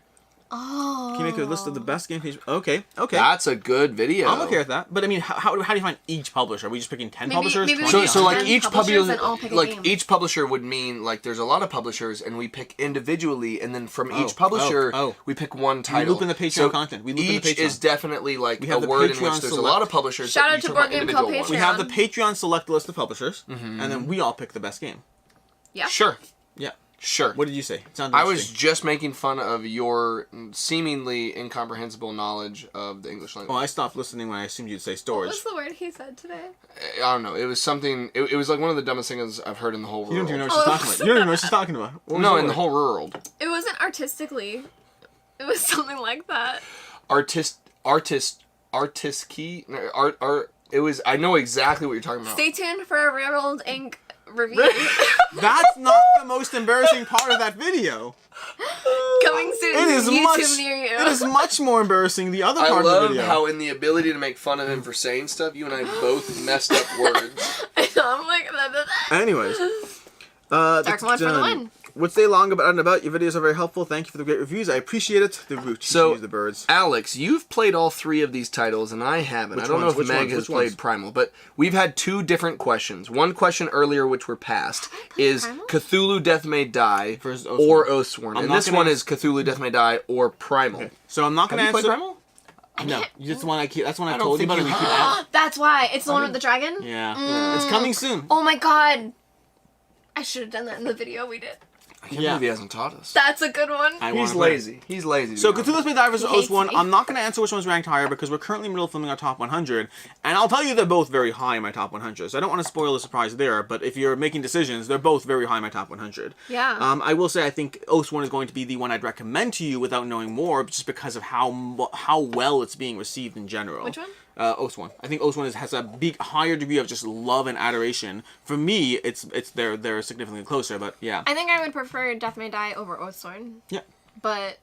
Speaker 1: Oh.
Speaker 2: Can you make a list of the best games? Okay.
Speaker 3: That's a good video.
Speaker 2: I'm okay with that. But I mean, how do you find each publisher? Are we just picking 10 publishers?
Speaker 1: maybe we
Speaker 2: 20?
Speaker 3: So like
Speaker 1: 10
Speaker 3: each
Speaker 1: publishers
Speaker 3: publisher,
Speaker 1: and all pick a
Speaker 3: like
Speaker 1: game.
Speaker 3: each publisher would mean like there's a lot of publishers and we pick individually, and then from
Speaker 2: Oh,
Speaker 3: each publisher
Speaker 2: oh.
Speaker 3: we pick one title.
Speaker 2: loop in the Patreon
Speaker 3: so
Speaker 2: content. We loop in the
Speaker 3: each
Speaker 2: Patreon.
Speaker 3: is definitely like
Speaker 2: We
Speaker 3: a
Speaker 2: have the
Speaker 3: word in
Speaker 2: Patreon
Speaker 3: which there's a
Speaker 2: select.
Speaker 3: lot of publishers.
Speaker 1: Shout
Speaker 3: that
Speaker 1: out
Speaker 3: each
Speaker 1: to
Speaker 3: are about
Speaker 1: Board Game
Speaker 3: individual
Speaker 1: Co.
Speaker 3: ones.
Speaker 2: We
Speaker 1: Patreon.
Speaker 2: have the Patreon select list of publishers, and then we all pick the best game.
Speaker 1: Yeah.
Speaker 3: Sure,
Speaker 2: Yeah.
Speaker 3: sure.
Speaker 2: What did you say? It sounded
Speaker 3: I was
Speaker 2: interesting.
Speaker 3: just making fun of your seemingly incomprehensible knowledge of the English language.
Speaker 2: Oh, I stopped listening when I assumed you'd say storage.
Speaker 1: What's the word he said today?
Speaker 3: I don't know. It was something. It was like one of the dumbest things I've heard in the whole world.
Speaker 2: You don't even know what she's talking about. You don't even know what she's talking about. What was
Speaker 3: No,
Speaker 2: the
Speaker 3: in the
Speaker 2: word?
Speaker 3: whole world.
Speaker 1: It wasn't artistically. It was something like that.
Speaker 3: Artist key. Art. It was. I know exactly what you're talking about.
Speaker 1: Stay tuned for a Railroad Inc. review.
Speaker 2: That's not the most embarrassing part of that video.
Speaker 1: Coming soon.
Speaker 2: It is
Speaker 1: YouTube
Speaker 2: much.
Speaker 1: near you.
Speaker 2: It is much more embarrassing. The other
Speaker 3: I
Speaker 2: part of the
Speaker 3: love
Speaker 2: video.
Speaker 3: how in the ability to make fun of him for saying stuff, you and I both messed up words.
Speaker 1: I'm like,
Speaker 2: Anyways,
Speaker 1: Dark mode for the win.
Speaker 2: Would stay long about and about. Your videos are very helpful. Thank you for the great reviews. I appreciate it. The root.
Speaker 3: So-
Speaker 2: Use the birds.
Speaker 3: Alex, you've played all 3 of these titles, and I haven't.
Speaker 2: Which
Speaker 3: I don't
Speaker 2: ones?
Speaker 3: know
Speaker 2: Which
Speaker 3: if Meg
Speaker 2: ones?
Speaker 3: has
Speaker 2: Which
Speaker 3: played
Speaker 2: ones?
Speaker 3: Primal, but we've had 2 different questions. One question earlier, which were passed, is
Speaker 1: Primal?
Speaker 3: Cthulhu Death May Die
Speaker 2: Versus Oathsworn.
Speaker 3: or Oathsworn.
Speaker 2: I'm
Speaker 3: And
Speaker 2: not
Speaker 3: this
Speaker 2: gonna-
Speaker 3: one is Cthulhu Death May Die or Primal.
Speaker 2: Okay. So I'm not
Speaker 3: Have
Speaker 2: going
Speaker 3: you
Speaker 2: to
Speaker 3: played
Speaker 2: answer.
Speaker 3: Primal?
Speaker 2: No, that's the one I keep. That's the one I
Speaker 3: don't
Speaker 2: told you
Speaker 3: think
Speaker 2: about.
Speaker 3: you
Speaker 2: And we keep
Speaker 3: have.
Speaker 2: out.
Speaker 1: That's why. It's the one with the dragon?
Speaker 2: Yeah, it's coming soon.
Speaker 1: Oh my god. I should have done that in the video we did.
Speaker 3: I can't
Speaker 2: Yeah.
Speaker 3: believe he hasn't taught us.
Speaker 1: That's a good one.
Speaker 2: I
Speaker 3: He's
Speaker 2: wanna play.
Speaker 3: lazy. He's lazy.
Speaker 2: So
Speaker 3: to be honest.
Speaker 2: Cthulhu's Made Die versus
Speaker 1: He hates
Speaker 2: Oath one.
Speaker 1: me.
Speaker 2: I'm not going to answer which one's ranked higher because we're currently in the middle of filming our top 100, and I'll tell you they're both very high in my top 100. So I don't want to spoil the surprise there, but if you're making decisions, they're both very high in my top 100.
Speaker 1: Yeah.
Speaker 2: I will say I think Oath one is going to be the one I'd recommend to you without knowing more, just because of how well it's being received in general.
Speaker 1: Which one?
Speaker 2: Oath one. I think Oath one has a higher degree of just love and adoration. For me, they're significantly closer, but yeah.
Speaker 1: I think I would prefer Death May Die over Oathsworn.
Speaker 2: Yeah.
Speaker 1: But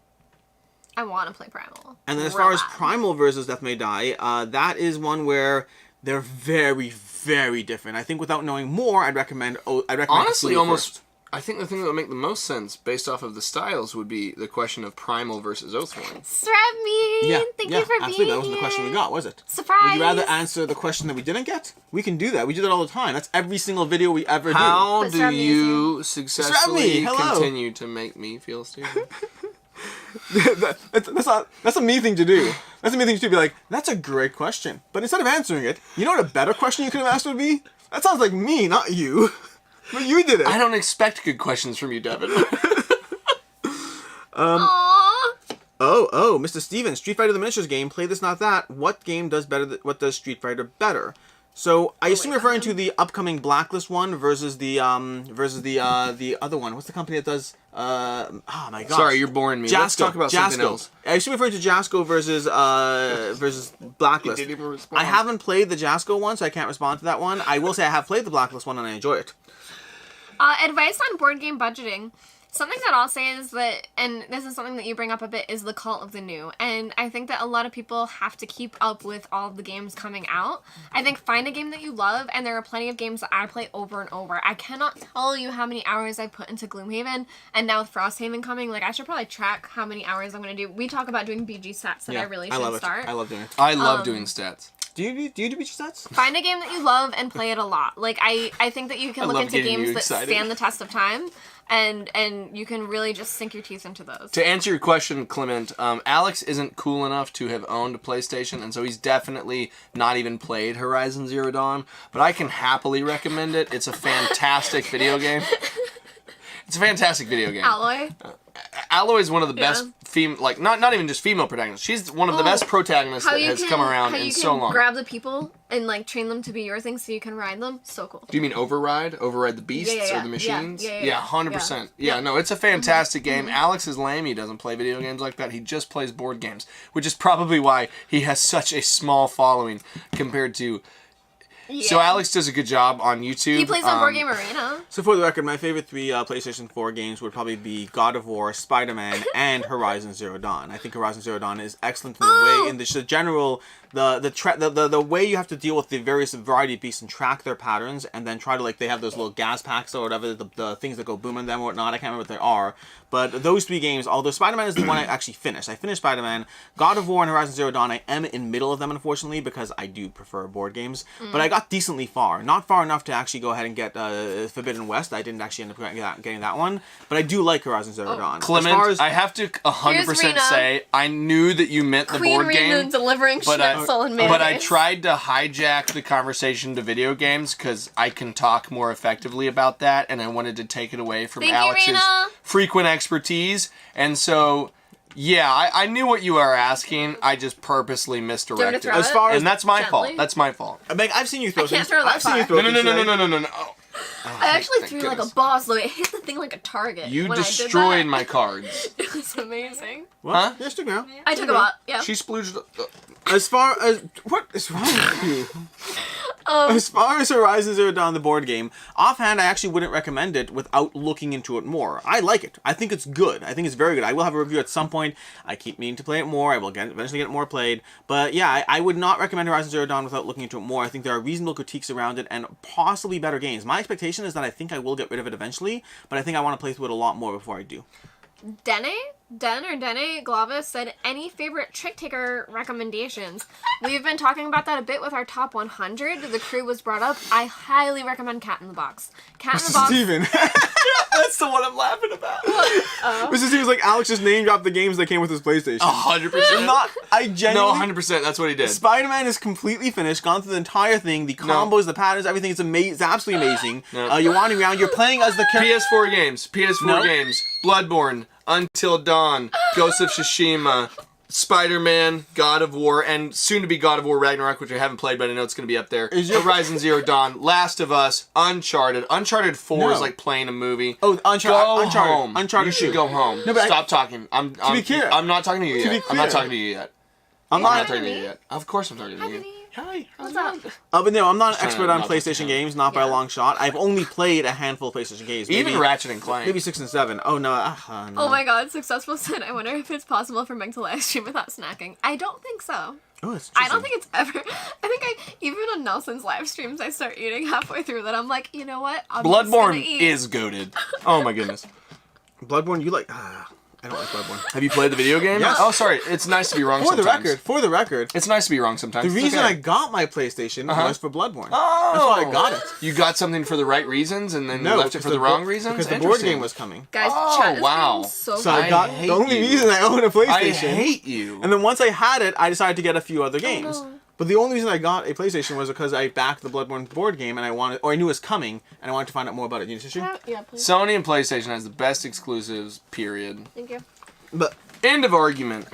Speaker 1: I want to play Primal.
Speaker 2: And then as
Speaker 1: Real
Speaker 2: far as
Speaker 1: bad.
Speaker 2: Primal versus Death May Die, that is one where they're very, very different. I think without knowing more, I'd recommend
Speaker 3: Honestly,
Speaker 2: Cthulhu
Speaker 3: almost.
Speaker 2: first.
Speaker 3: I think the thing that would make the most sense based off of the styles would be the question of Primal versus Oathsworn.
Speaker 1: Strabmean,
Speaker 2: Yeah,
Speaker 1: thank
Speaker 2: yeah,
Speaker 1: you for
Speaker 2: absolutely.
Speaker 1: being
Speaker 2: That wasn't the question we
Speaker 1: here.
Speaker 2: got, was it?
Speaker 1: Surprise!
Speaker 2: Would you rather answer the question that we didn't get? We can do that. We do that all the time. That's every single video we ever
Speaker 3: How
Speaker 1: But
Speaker 3: do
Speaker 1: Strabmean
Speaker 3: you successfully
Speaker 2: hello.
Speaker 3: continue to make me feel stupid?
Speaker 2: do. That's a me thing to do. That's a me thing to be like, that's a great question. But instead of answering it, you know what a better question you could have asked would be? That sounds like me, not you. But you did it.
Speaker 3: I don't expect good questions from you, Devin.
Speaker 1: Aww.
Speaker 2: Oh, Mr. Steven, Street Fighter the Miniatures game, play this, not that. What game does better? What does Street Fighter better? So I assume you're referring to the upcoming Blacklist one versus the other one. What's the company that does? Oh my god.
Speaker 3: Sorry, you're boring me. Let's
Speaker 2: Jasco.
Speaker 3: talk about something else.
Speaker 2: I assume you're referring to Jasco versus Blacklist.
Speaker 3: You didn't even respond.
Speaker 2: I haven't played the Jasco one, so I can't respond to that one. I will say I have played the Blacklist one and I enjoy it.
Speaker 1: Advice on board game budgeting. Something that I'll say is that, and this is something that you bring up a bit, is the cult of the new. And I think that a lot of people have to keep up with all of the games coming out. I think find a game that you love, and there are plenty of games that I play over and over. I cannot tell you how many hours I put into Gloomhaven, and now with Frosthaven coming, like I should probably track how many hours I'm going to do. We talk about doing BG stats that I really should
Speaker 2: love it.
Speaker 1: start.
Speaker 2: I love doing it.
Speaker 3: I love doing stats.
Speaker 2: Do you do beach stats?
Speaker 1: Find a game that you love and play it a lot. Like I think that you can
Speaker 3: I
Speaker 1: look
Speaker 3: love
Speaker 1: into
Speaker 3: getting you
Speaker 1: games that
Speaker 3: excited.
Speaker 1: stand the test of time, and you can really just sink your teeth into those.
Speaker 3: To answer your question, Clement, Alex isn't cool enough to have owned a PlayStation, and so he's definitely not even played Horizon Zero Dawn, but I can happily recommend it. It's a fantastic video game. It's a fantastic video game.
Speaker 1: Alloy.
Speaker 3: Alloy is one of the best not even just female protagonists. She's one of the best protagonists that has come around in so long.
Speaker 1: Grab the people and like train them to be your thing so you can ride them. So cool.
Speaker 3: Do you mean override the beasts
Speaker 1: Yeah.
Speaker 3: or the machines?
Speaker 1: Yeah,
Speaker 3: 100%. Yeah, no, it's a fantastic game. Alex is lame. He doesn't play video games like that. He just plays board games, which is probably why he has such a small following compared to.
Speaker 1: Yeah.
Speaker 3: So Alex does a good job on YouTube.
Speaker 1: He plays on Board Game Arena.
Speaker 2: So for the record, my favorite three PlayStation 4 games would probably be God of War, Spider-Man, and Horizon Zero Dawn. I think Horizon Zero Dawn is excellent in the way, in the general, the way you have to deal with the various variety of beasts and track their patterns, and then try to, like, they have those little gas packs or whatever, the things that go boom on them or whatnot. I can't remember what they are. But those three games, although Spider-Man is the one I actually finished. I finished Spider-Man. God of War and Horizon Zero Dawn, I am in the middle of them, unfortunately, because I do prefer board games. But I got decently far. Not far enough to actually go ahead and get Forbidden West. I didn't actually end up getting that one. But I do like Horizon Zero Dawn.
Speaker 3: Clement, I have to 100%
Speaker 1: Rena.
Speaker 3: say, I knew that you meant the
Speaker 1: Queen
Speaker 3: board
Speaker 1: Rena
Speaker 3: game.
Speaker 1: delivering
Speaker 3: But
Speaker 1: schnitzel and mayonnaise.
Speaker 3: but I tried to hijack the conversation to video games because I can talk more effectively about that, and I wanted to take it away from
Speaker 1: Thank you,
Speaker 3: Alex's
Speaker 1: Rena.
Speaker 3: frequent expertise. And so, yeah, I knew what you were asking. I just purposely misdirected.
Speaker 1: throw it?
Speaker 2: As far as
Speaker 3: And that's my
Speaker 1: Gently.
Speaker 3: fault. That's my fault.
Speaker 2: Meg, I've seen you throw
Speaker 1: I can't
Speaker 2: things.
Speaker 1: throw that
Speaker 2: I've seen you
Speaker 1: far.
Speaker 2: throw
Speaker 3: No.
Speaker 2: things today.
Speaker 3: Oh,
Speaker 1: I actually
Speaker 3: thank
Speaker 1: threw like
Speaker 3: goodness.
Speaker 1: a boss, though. It hit the thing like a target.
Speaker 3: You
Speaker 1: when
Speaker 3: destroyed
Speaker 1: I did that.
Speaker 3: my cards.
Speaker 1: It was amazing.
Speaker 2: What?
Speaker 3: Huh?
Speaker 2: Yeah, stick around.
Speaker 1: I took a lot. Yeah.
Speaker 3: She splooged.
Speaker 2: As far as what is wrong with you? As far as Horizon Zero Dawn, the board game, offhand, I actually wouldn't recommend it without looking into it more. I like it. I think it's good. I think it's very good. I will have a review at some point. I keep meaning to play it more. I will eventually get it more played. But yeah, I would not recommend Horizon Zero Dawn without looking into it more. I think there are reasonable critiques around it and possibly better games. My expectation is that I think I will get rid of it eventually, but I think I want to play through it a lot more before I do.
Speaker 1: Dene Den or Dene Glavis said, any favorite trick taker recommendations? We've been talking about that a bit with our top 100. The crew was brought up. I highly recommend Cat in the Box. Cat in the Box.
Speaker 2: Steven.
Speaker 3: That's the one I'm laughing about.
Speaker 2: Mr. Steven's like, Alex just name dropped the games that came with his PlayStation.
Speaker 3: 100%.
Speaker 2: I
Speaker 3: No,
Speaker 2: genuinely...
Speaker 3: 100%. That's what he did.
Speaker 2: Spider-Man is completely finished, gone through the entire thing, the combos, the patterns, everything is amazing. It's absolutely amazing.
Speaker 3: No.
Speaker 2: You're wandering around, you're playing as the character...
Speaker 3: PS4 games, Bloodborne, Until Dawn, Ghost of Tsushima, Spider-Man, God of War, and soon to be God of War Ragnarok, which I haven't played, but I know it's going to be up there. Horizon Zero Dawn, Last of Us, Uncharted. Uncharted 4 is like playing a movie.
Speaker 2: Oh, Uncharted.
Speaker 3: Go home.
Speaker 2: Uncharted
Speaker 3: You should
Speaker 2: 2.
Speaker 3: go home.
Speaker 2: No, but
Speaker 3: Stop talking. I'm
Speaker 2: be clear.
Speaker 3: I'm not talking to you
Speaker 2: To be
Speaker 3: yet. I'm not
Speaker 2: clear.
Speaker 3: talking to you yet.
Speaker 2: I'm
Speaker 3: I'm
Speaker 2: not...
Speaker 3: not talking to you yet. Of course I'm talking to you. Hi.
Speaker 1: What's up?
Speaker 2: but no, I'm not an
Speaker 3: Just
Speaker 2: expert
Speaker 3: trying
Speaker 2: on
Speaker 3: to not
Speaker 2: PlayStation
Speaker 3: fucking
Speaker 2: games, not by a long shot. I've only played a handful of PlayStation games.
Speaker 3: Even
Speaker 2: maybe,
Speaker 3: Ratchet and Clank.
Speaker 2: maybe 6 and 7. Oh, no. No.
Speaker 1: Oh my god, Successful said, I wonder if it's possible for Meg to live stream without snacking. I don't think so.
Speaker 2: Oh, it's
Speaker 1: I don't think it's ever. Even on Nelson's live streams, I start eating halfway through that. I'm like, you know what? I'm just gonna
Speaker 3: Bloodborne
Speaker 1: eat.
Speaker 3: is goated. Oh my goodness.
Speaker 2: Bloodborne, you like... I don't like Bloodborne.
Speaker 3: Have you played the video game?
Speaker 2: Yes.
Speaker 3: Oh, sorry. It's nice to be wrong
Speaker 2: For
Speaker 3: sometimes.
Speaker 2: the record,
Speaker 3: It's nice to be wrong sometimes.
Speaker 2: the
Speaker 3: It's
Speaker 2: reason
Speaker 3: okay.
Speaker 2: I got my PlayStation was for Bloodborne.
Speaker 3: Oh!
Speaker 2: That's why I got it.
Speaker 3: You got something for the right reasons and then you left it
Speaker 2: because
Speaker 3: for the wrong reasons?
Speaker 2: Because the board
Speaker 3: Interesting.
Speaker 2: game was coming.
Speaker 1: Guys,
Speaker 3: Oh,
Speaker 1: chat is
Speaker 3: wow.
Speaker 1: getting so
Speaker 2: So
Speaker 3: I
Speaker 2: I got
Speaker 3: hate
Speaker 2: the only
Speaker 3: you.
Speaker 2: reason I own a PlayStation.
Speaker 3: I hate you.
Speaker 2: And then once I had it, I decided to get a few other games.
Speaker 1: no.
Speaker 2: But the only reason I got a PlayStation was because I backed the Bloodborne board game and I knew it was coming and I wanted to find out more about it. You understand?
Speaker 1: Yeah, please.
Speaker 3: Sony and PlayStation has the best exclusives, period.
Speaker 1: Thank you.
Speaker 2: But
Speaker 3: End of argument.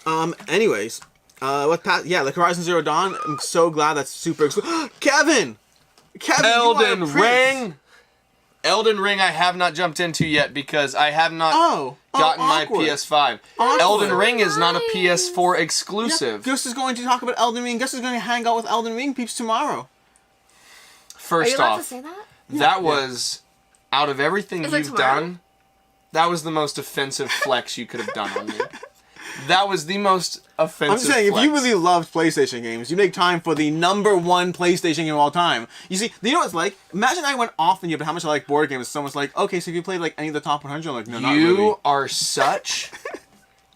Speaker 2: anyways, like Horizon Zero Dawn. I'm so glad that's super exclusive. Kevin, you are a
Speaker 3: Elden
Speaker 2: prince.
Speaker 3: Ring. Elden Ring I have not jumped into yet because I have not gotten my
Speaker 2: awkward.
Speaker 3: PS5.
Speaker 2: Awkward.
Speaker 3: Elden Ring is not a
Speaker 1: Nice.
Speaker 3: PS4 exclusive.
Speaker 2: Gus is going to talk about Elden Ring. Gus is going to hang out with Elden Ring peeps tomorrow.
Speaker 1: Are you
Speaker 3: First
Speaker 1: allowed to
Speaker 3: off,
Speaker 1: say that?
Speaker 3: that was, out of everything
Speaker 1: Is it
Speaker 3: you've
Speaker 1: tomorrow?
Speaker 3: done, that was the most offensive flex you could have done on me. That was the most offensive
Speaker 2: I'm just saying,
Speaker 3: flex.
Speaker 2: if you really loved PlayStation games, you make time for the #1 PlayStation game of all time. You see, you know what it's like? Imagine I went off on you about how much I like board games. Someone's like, okay, so if you played like any of the top 100, I'm like, no, not really.
Speaker 3: You are such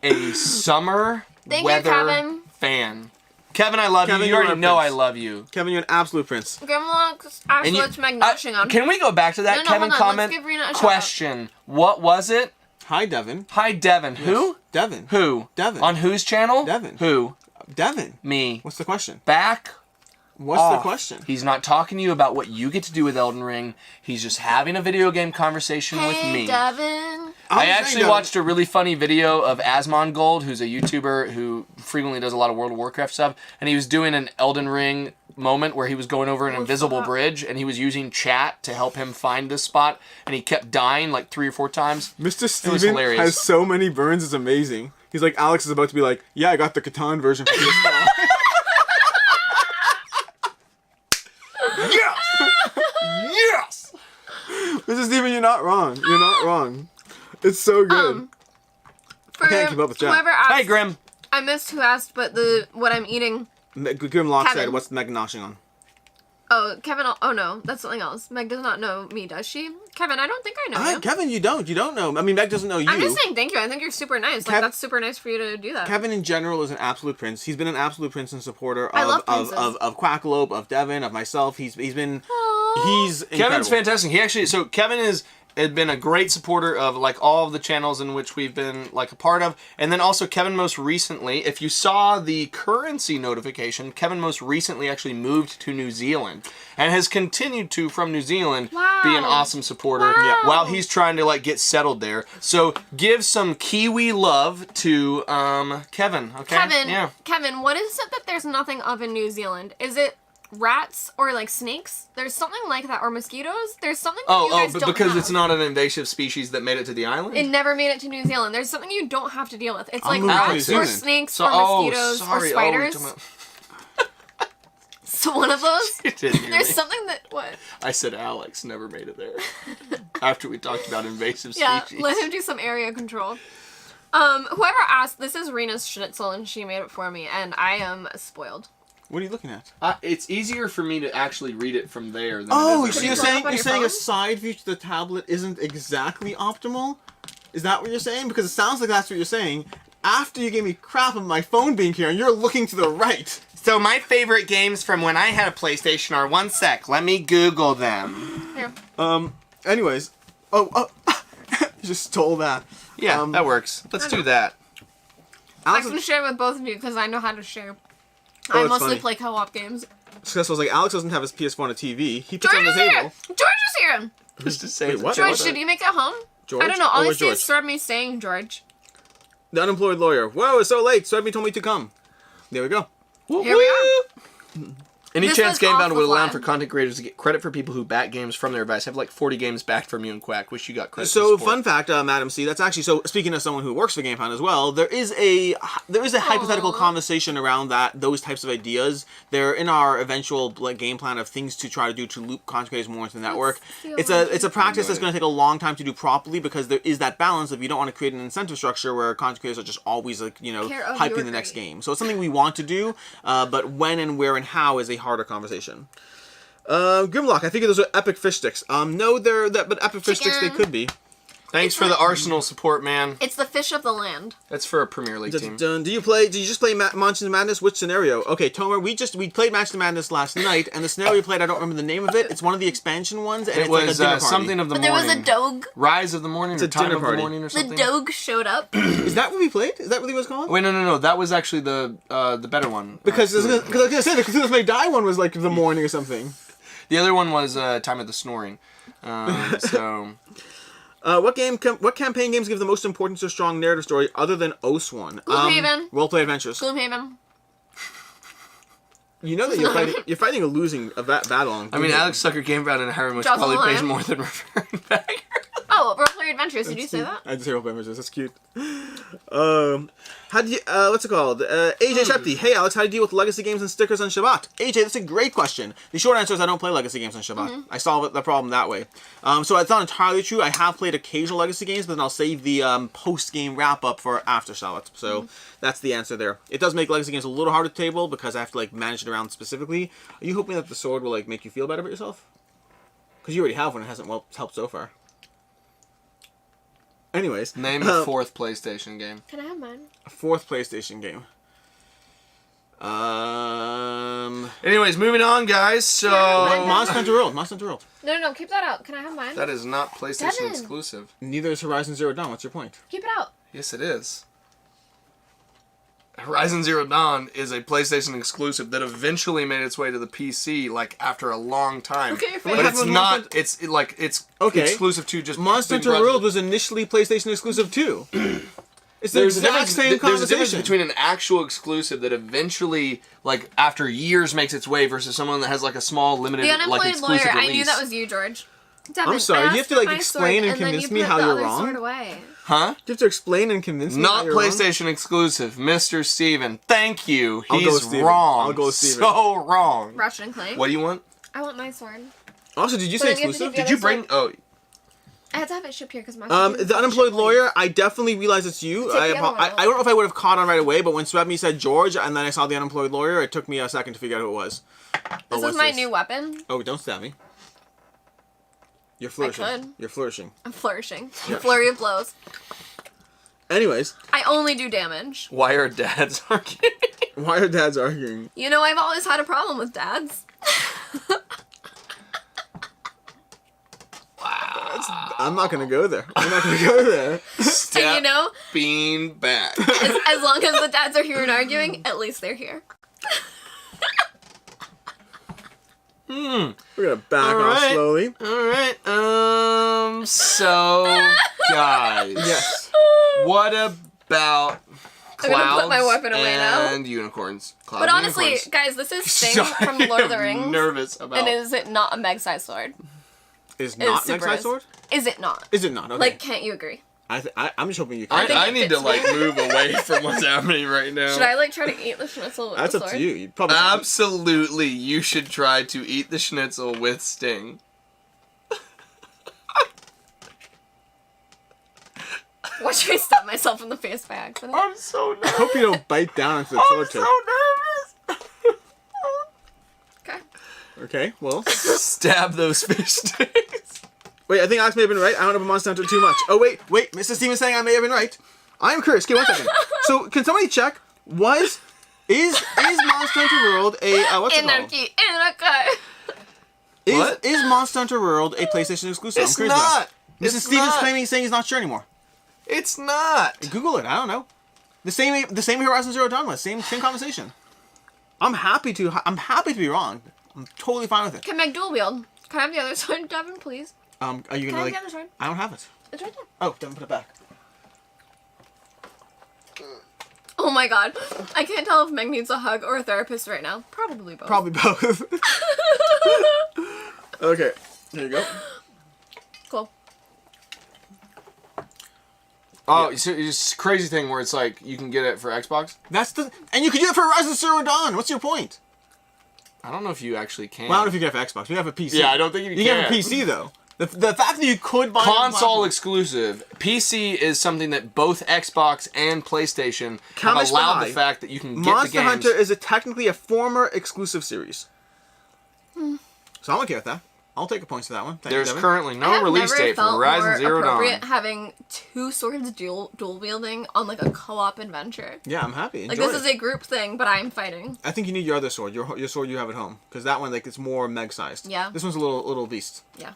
Speaker 3: a summer
Speaker 1: Thank you,
Speaker 3: weather
Speaker 1: Kevin.
Speaker 3: fan. Kevin, I love
Speaker 2: Kevin,
Speaker 3: you. You
Speaker 2: you are
Speaker 3: already
Speaker 2: a
Speaker 3: know I
Speaker 2: prince.
Speaker 3: love you.
Speaker 2: Kevin, you're an absolute prince.
Speaker 1: Grimlock's
Speaker 3: And you-
Speaker 1: absolute magnashing on.
Speaker 3: Can we go back to that
Speaker 1: No,
Speaker 3: Kevin
Speaker 1: hold on,
Speaker 3: comment?
Speaker 1: let's give Rena a shout
Speaker 3: Question. What was it?
Speaker 2: Hi, Devin.
Speaker 3: Hi, Devin. Who?
Speaker 2: Devin.
Speaker 3: Who?
Speaker 2: Devin.
Speaker 3: On whose channel?
Speaker 2: Devin.
Speaker 3: Who?
Speaker 2: Devin.
Speaker 3: Me.
Speaker 2: What's the question?
Speaker 3: Back
Speaker 2: What's
Speaker 3: off.
Speaker 2: the question?
Speaker 3: He's not talking to you about what you get to do with Elden Ring. He's just having a video game conversation with
Speaker 1: Hey,
Speaker 3: me.
Speaker 1: Devin.
Speaker 3: I actually watched a really funny video of Asmongold, who's a YouTuber who frequently does a lot of World of Warcraft stuff, and he was doing an Elden Ring moment where he was going over an invisible
Speaker 1: that?
Speaker 3: bridge, and he was using chat to help him find this spot, and he kept dying like 3 or 4 times.
Speaker 2: Mr.
Speaker 3: was
Speaker 2: Steven
Speaker 3: hilarious.
Speaker 2: has so many burns, it's amazing. He's like, Alex is about to be like, yeah, I got the Catan version for PS4.
Speaker 3: Yes! Yes!
Speaker 2: Mr. Steven, you're not wrong. You're not wrong. It's so good.
Speaker 1: For
Speaker 2: can't keep up with chat.
Speaker 1: whoever asked,
Speaker 3: Hey, Grim.
Speaker 1: I missed who asked, but what I'm eating.
Speaker 2: Grimlock said,
Speaker 1: Kevin.
Speaker 2: what's Meg noshing on?
Speaker 1: Oh, Kevin. Oh no, that's something else. Meg does not know me, does she? Kevin, I don't think I know you.
Speaker 2: Kevin, you don't know. I mean, Meg doesn't know you.
Speaker 1: I'm just saying thank you. I think you're super nice. Like
Speaker 2: Kev-
Speaker 1: that's super nice for you to do that.
Speaker 2: Kevin in general is an absolute prince. He's been an absolute prince and supporter
Speaker 1: I love
Speaker 2: of
Speaker 1: princes.
Speaker 2: Quackalope, of Devin, of myself. He's been
Speaker 1: Aww.
Speaker 2: he's
Speaker 3: Kevin's
Speaker 2: incredible.
Speaker 3: fantastic. He actually, so Kevin had been a great supporter of like all of the channels in which we've been like a part of, and then also Kevin most recently, if you saw the currency notification, Kevin most recently actually moved to New Zealand and has continued to from New Zealand
Speaker 1: Wow.
Speaker 3: be an awesome supporter
Speaker 1: Wow.
Speaker 3: while he's trying to like get settled there. So give some Kiwi love to Kevin. Okay,
Speaker 1: Kevin, what is it that there's nothing of in New Zealand? Is it rats or like snakes? There's something like that, or mosquitoes. There's something that you guys
Speaker 3: but
Speaker 1: don't
Speaker 3: because
Speaker 1: have.
Speaker 3: it's not an invasive species that made it to the island.
Speaker 1: It never made it to New Zealand. There's something you don't have to deal with. It's like
Speaker 2: moving to New
Speaker 1: rats or
Speaker 2: Zealand.
Speaker 1: snakes
Speaker 3: So-
Speaker 1: or
Speaker 3: oh,
Speaker 1: mosquitoes
Speaker 3: sorry.
Speaker 1: or
Speaker 3: Oh, you're
Speaker 1: spiders.
Speaker 3: talking about-
Speaker 1: So one of those.
Speaker 3: You didn't hear
Speaker 1: There's
Speaker 3: me.
Speaker 1: something that what?
Speaker 3: I said Alex never made it there. After we talked about invasive
Speaker 1: Yeah,
Speaker 3: species.
Speaker 1: let him do some area control. Whoever asked, this is Rena's schnitzel and she made it for me, and I am spoiled.
Speaker 2: What are you looking at?
Speaker 3: It's easier for me to actually read it from there than
Speaker 2: Oh,
Speaker 3: it is
Speaker 2: so
Speaker 1: you
Speaker 2: you're
Speaker 1: pull it up
Speaker 2: saying
Speaker 1: on
Speaker 2: you're
Speaker 1: your
Speaker 2: saying a
Speaker 1: phone?
Speaker 2: side view to the tablet isn't exactly optimal? Is that what you're saying? Because it sounds like that's what you're saying. After you gave me crap on my phone being here, and you're looking to the right.
Speaker 3: So my favorite games from when I had a PlayStation are, one sec, let me Google them.
Speaker 1: Here.
Speaker 2: Anyways. Oh, you just stole that.
Speaker 3: Yeah, that works. Let's do that.
Speaker 1: I can share with both of you because I know how to share.
Speaker 2: Oh,
Speaker 1: I
Speaker 2: it's
Speaker 1: mostly
Speaker 2: funny.
Speaker 1: play co-op games.
Speaker 2: So I was like, Alex doesn't have his PS4 on a TV. He puts it
Speaker 1: George
Speaker 2: on the
Speaker 1: is here!
Speaker 2: table.
Speaker 1: George is here!
Speaker 3: Who's to say
Speaker 2: Wait, what?
Speaker 1: George,
Speaker 2: What's
Speaker 1: did
Speaker 2: that?
Speaker 1: you make it home?
Speaker 2: George?
Speaker 1: I don't know. All
Speaker 2: Oh,
Speaker 1: I
Speaker 2: where's
Speaker 1: see is
Speaker 2: George?
Speaker 1: Swordme saying George.
Speaker 2: The unemployed lawyer. Whoa, it's so late. Swedby told me to come. There we go.
Speaker 1: Here we are.
Speaker 3: Any
Speaker 1: This
Speaker 3: chance
Speaker 1: was
Speaker 3: Gamebound
Speaker 1: off the
Speaker 3: would allow
Speaker 1: fly.
Speaker 3: for content creators to get credit for people who back games from their advice? I have like 40 games backed from you and Quack. Wish you got credit.
Speaker 2: So,
Speaker 3: for support.
Speaker 2: fun fact, Madam C, that's actually, so speaking of someone who works for GamePound as well, there is a hypothetical conversation around those types of ideas. They're in our eventual game plan of things to try to do to loop content creators more into the network. It's a practice that's going to take a long time to do properly because there is that balance of you don't want to create an incentive structure where content creators are just always like,
Speaker 1: Care of your
Speaker 2: hyping the next
Speaker 1: grade.
Speaker 2: game. So it's something we want to do, but when and where and how is a harder conversation. Grimlock, I figure those are epic fish sticks. No, but epic fish sticks they
Speaker 1: Chicken.
Speaker 2: could be.
Speaker 3: Thanks for the Arsenal support, man.
Speaker 1: It's the fish of the land.
Speaker 3: That's for a Premier League team.
Speaker 2: Did you just play Monsters of Madness? Which scenario? Okay, Tomer, we played Monsters of Madness last night, and the scenario we played, I don't remember the name of it. It's one of the expansion ones, and
Speaker 3: It
Speaker 2: it's like a
Speaker 3: was
Speaker 2: dinner party.
Speaker 3: something of the
Speaker 1: But there
Speaker 3: morning.
Speaker 1: was a dogue.
Speaker 3: Rise of the morning
Speaker 2: It's
Speaker 3: or
Speaker 2: a
Speaker 3: time
Speaker 2: dinner
Speaker 3: of the
Speaker 2: party.
Speaker 3: morning or
Speaker 1: The
Speaker 3: something.
Speaker 1: dogue showed up.
Speaker 2: Is that what we played? Is that what it was called?
Speaker 3: Wait, no. That was actually the better one.
Speaker 2: Because I was gonna say the Cthulhu's May Die one was like the morning or something.
Speaker 3: The other one was Time of the Snoring. So
Speaker 2: What campaign games give the most importance to a strong narrative story other than Oath1?
Speaker 1: Gloomhaven.
Speaker 2: Roleplay adventures.
Speaker 1: Gloomhaven.
Speaker 2: You know that you're fighting a losing battle on.
Speaker 3: I mean, Alex Sucker came out in a Harry, which
Speaker 1: Jaws of
Speaker 3: probably
Speaker 1: the
Speaker 3: pays
Speaker 1: Lion.
Speaker 3: more than referring back.
Speaker 1: Oh, Roleplay Adventures. Did you say that?
Speaker 2: I just say Roleplay adventures. That's cute. How do you? What's it called? AJ Shepty. Hey Alex, how do you deal with legacy games and stickers on Shabbat? AJ, that's a great question. The short answer is I don't play legacy games on Shabbat. I solve the problem that way. So it's not entirely true. I have played occasional legacy games, but then I'll save the post-game wrap-up for after Shabbat. So that's the answer there. It does make legacy games a little harder to table because I have to like manage it around specifically. Are you hoping that the sword will like make you feel better about yourself? Because you already have one. It hasn't helped so far. Anyways.
Speaker 3: Name the fourth PlayStation game.
Speaker 1: Can I have mine?
Speaker 2: A fourth PlayStation game.
Speaker 3: Anyways, moving on, guys. So
Speaker 1: Yeah,
Speaker 2: Monster Hunter World. Monster Hunter World.
Speaker 1: No, keep that out. Can I have mine?
Speaker 3: that is not PlayStation
Speaker 1: Devin.
Speaker 3: exclusive.
Speaker 2: Neither is Horizon Zero Dawn. What's your point?
Speaker 1: Keep it out.
Speaker 3: Yes, it is. Horizon Zero Dawn is a PlayStation exclusive that eventually made its way to the PC, like after a long time.
Speaker 1: Okay,
Speaker 3: but
Speaker 1: fair.
Speaker 3: it's not. It's
Speaker 2: Okay.
Speaker 3: exclusive to just
Speaker 2: Monster
Speaker 3: Big
Speaker 2: Hunter
Speaker 3: Brother.
Speaker 2: World was initially PlayStation exclusive too. It's the
Speaker 3: There's a
Speaker 2: exact
Speaker 3: difference.
Speaker 2: same
Speaker 3: There's a difference
Speaker 2: conversation.
Speaker 3: between an actual exclusive that eventually, like after years, makes its way versus someone that has like a small limited,
Speaker 1: The
Speaker 3: like
Speaker 1: unemployed
Speaker 3: exclusive
Speaker 1: lawyer.
Speaker 3: release.
Speaker 1: I knew that was you, George. Devin,
Speaker 2: I'm sorry,
Speaker 1: I
Speaker 2: you have to,
Speaker 1: asked
Speaker 2: like,
Speaker 1: for my
Speaker 2: explain
Speaker 1: sword,
Speaker 2: and
Speaker 1: then
Speaker 2: convince
Speaker 1: you
Speaker 2: me
Speaker 1: put
Speaker 2: how
Speaker 1: the
Speaker 2: you're
Speaker 1: other
Speaker 2: wrong?
Speaker 1: sword away.
Speaker 3: Huh?
Speaker 2: You have to explain and convince me.
Speaker 3: Not
Speaker 2: that you're wrong?
Speaker 3: PlayStation exclusive, Mr. Steven. Thank you.
Speaker 2: I'll go with
Speaker 3: He's
Speaker 2: Steven.
Speaker 3: wrong.
Speaker 2: I'll go with Steven.
Speaker 3: So wrong.
Speaker 1: Ratchet and Clank.
Speaker 3: What do you want?
Speaker 1: I want my sword.
Speaker 2: Also, did you
Speaker 1: But
Speaker 2: say
Speaker 1: then you have to
Speaker 2: exclusive?
Speaker 1: do the
Speaker 3: Did you
Speaker 1: other
Speaker 3: bring?
Speaker 1: sword.
Speaker 3: Oh,
Speaker 1: I had to have it shipped here because my
Speaker 2: The unemployed lawyer, I definitely realized it's you.
Speaker 1: Take the
Speaker 2: I
Speaker 1: other one out.
Speaker 2: don't know if I would have caught on right away, but when Swebmy said George and then I saw the unemployed lawyer, it took me a second to figure out who it was.
Speaker 1: This is my new weapon.
Speaker 2: Oh, don't stab me. You're flourishing.
Speaker 1: could.
Speaker 2: You're flourishing.
Speaker 1: I'm flourishing.
Speaker 2: Yeah.
Speaker 1: Flurry of blows.
Speaker 2: Anyways,
Speaker 1: I only do damage.
Speaker 3: why are dads arguing?
Speaker 2: why are dads arguing?
Speaker 1: You know, I've always had a problem with dads.
Speaker 2: I'm not gonna go there. I'm not gonna go there.
Speaker 3: Step
Speaker 1: And you know,
Speaker 3: being back.
Speaker 1: as long as the dads are here and arguing, at least they're here.
Speaker 2: We're gonna back
Speaker 3: All
Speaker 2: off
Speaker 3: right.
Speaker 2: slowly.
Speaker 3: All right. So guys,
Speaker 2: Yes.
Speaker 3: what about
Speaker 1: I'm gonna
Speaker 3: clouds
Speaker 1: put my weapon away now.
Speaker 3: and unicorns? Clouds
Speaker 1: But
Speaker 3: and
Speaker 1: honestly,
Speaker 3: unicorns.
Speaker 1: guys, this is Sting
Speaker 3: Sorry,
Speaker 1: from Lord of the
Speaker 3: I'm
Speaker 1: Rings.
Speaker 3: nervous about.
Speaker 1: And is it not a meg-sized sword?
Speaker 2: Is
Speaker 1: It
Speaker 2: not
Speaker 1: super
Speaker 2: next side
Speaker 1: is.
Speaker 2: sword?
Speaker 1: Is it not?
Speaker 2: Is it not? Okay.
Speaker 1: Like, can't you agree?
Speaker 2: I'm just hoping you can.
Speaker 1: think
Speaker 3: I
Speaker 1: it
Speaker 3: need to
Speaker 1: fits
Speaker 3: like
Speaker 1: me.
Speaker 3: move away from what's happening right now.
Speaker 1: Should I like try to eat the schnitzel with
Speaker 2: That's
Speaker 1: the
Speaker 2: up
Speaker 1: sword?
Speaker 2: to you. You'd probably.
Speaker 3: Absolutely, you should try to eat the schnitzel with Sting.
Speaker 1: Watch me stab myself in the face by accident.
Speaker 3: I'm so nervous.
Speaker 2: I hope you don't bite down into the
Speaker 3: I'm
Speaker 2: sword
Speaker 3: so
Speaker 2: tip.
Speaker 3: nervous.
Speaker 1: Okay.
Speaker 2: Okay. Well.
Speaker 3: Stab those fish sticks.
Speaker 2: Wait, I think Alex may have been right. I don't know about Monster Hunter too much. Oh, wait. Mr. Steven's saying I may have been right. I am curious. Okay, 1 second. So, can somebody check? Is Monster Hunter World a what's it called?
Speaker 1: Anarchy.
Speaker 2: Is Monster Hunter World a PlayStation exclusive?
Speaker 3: It's
Speaker 2: I'm curious
Speaker 3: not.
Speaker 2: about it. Mr. Steven's saying he's not sure anymore.
Speaker 3: It's not.
Speaker 2: Google it. I don't know. The same Horizon Zero Dawn was. Same conversation. I'm happy to be wrong. I'm totally fine with it.
Speaker 1: Can make dual wield. Can I have the other sword, Devin, please?
Speaker 2: Are you
Speaker 1: Can I
Speaker 2: gonna
Speaker 1: have
Speaker 2: like?
Speaker 1: the other sword?
Speaker 2: I don't have it.
Speaker 1: It's right there.
Speaker 2: Oh, Devin, put it back.
Speaker 1: Oh my god. I can't tell if Meg needs a hug or a therapist right now. Probably both.
Speaker 2: Probably both. Okay, here you go.
Speaker 1: Cool.
Speaker 3: Oh, so it's a crazy thing where it's like you can get it for Xbox.
Speaker 2: And you can do it for Horizon Zero Dawn. What's your point?
Speaker 3: I don't know if you actually can.
Speaker 2: Well, I don't know if you can have Xbox. You have a PC.
Speaker 3: Yeah, I don't think you
Speaker 2: can. You have a PC though. The fact that you could buy
Speaker 3: console exclusive. PC is something that both Xbox and PlayStation have allowed the fact that you can get
Speaker 2: Monster
Speaker 3: the games.
Speaker 2: Hunter is technically a former exclusive series. So I'm okay with that. I'll take a point to that one. Thank you,
Speaker 3: There's
Speaker 2: Devin.
Speaker 3: currently no release date for Horizon Zero Dawn.
Speaker 1: Having two swords dual wielding on like a co-op adventure.
Speaker 2: Yeah, I'm happy.
Speaker 1: Like
Speaker 2: Enjoy
Speaker 1: this is a group thing, but I'm fighting.
Speaker 2: I think you need your other sword, your sword you have at home, because that one it's more meg sized.
Speaker 1: Yeah.
Speaker 2: This one's a little beast.
Speaker 1: Yeah.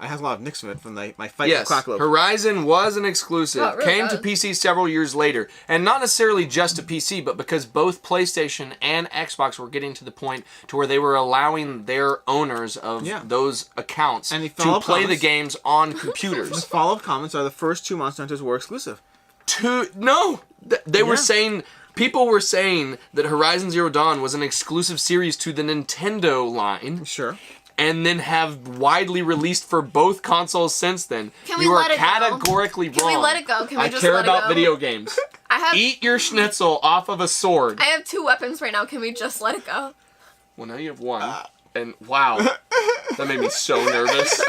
Speaker 2: I have a lot of nicks of it from my fight
Speaker 3: Yes,
Speaker 2: with Quacklope.
Speaker 3: Horizon was an exclusive.
Speaker 1: Oh, it really
Speaker 3: Came to
Speaker 1: does.
Speaker 3: PC several years later. And not necessarily just to PC, but because both PlayStation and Xbox were getting to the point to where they were allowing their owners of those accounts
Speaker 2: And the
Speaker 3: to
Speaker 2: follow-up
Speaker 3: play the
Speaker 2: comments.
Speaker 3: games on
Speaker 2: The
Speaker 3: computers.
Speaker 2: follow-up comments are the first two Monster Hunters were exclusive.
Speaker 3: They were saying... People were saying that Horizon Zero Dawn was an exclusive series to the Nintendo line.
Speaker 2: Sure.
Speaker 3: And then have widely released for both consoles since then.
Speaker 1: Can we
Speaker 3: you are
Speaker 1: let it go?
Speaker 3: categorically wrong.
Speaker 1: Can we let it go? Can we
Speaker 3: I
Speaker 1: just
Speaker 3: care
Speaker 1: let it
Speaker 3: about
Speaker 1: go?
Speaker 3: video games.
Speaker 1: I have
Speaker 3: Eat your schnitzel off of a sword.
Speaker 1: I have 2 weapons right now. Can we just let it go?
Speaker 3: Well, now you have one. And wow. That made me so nervous.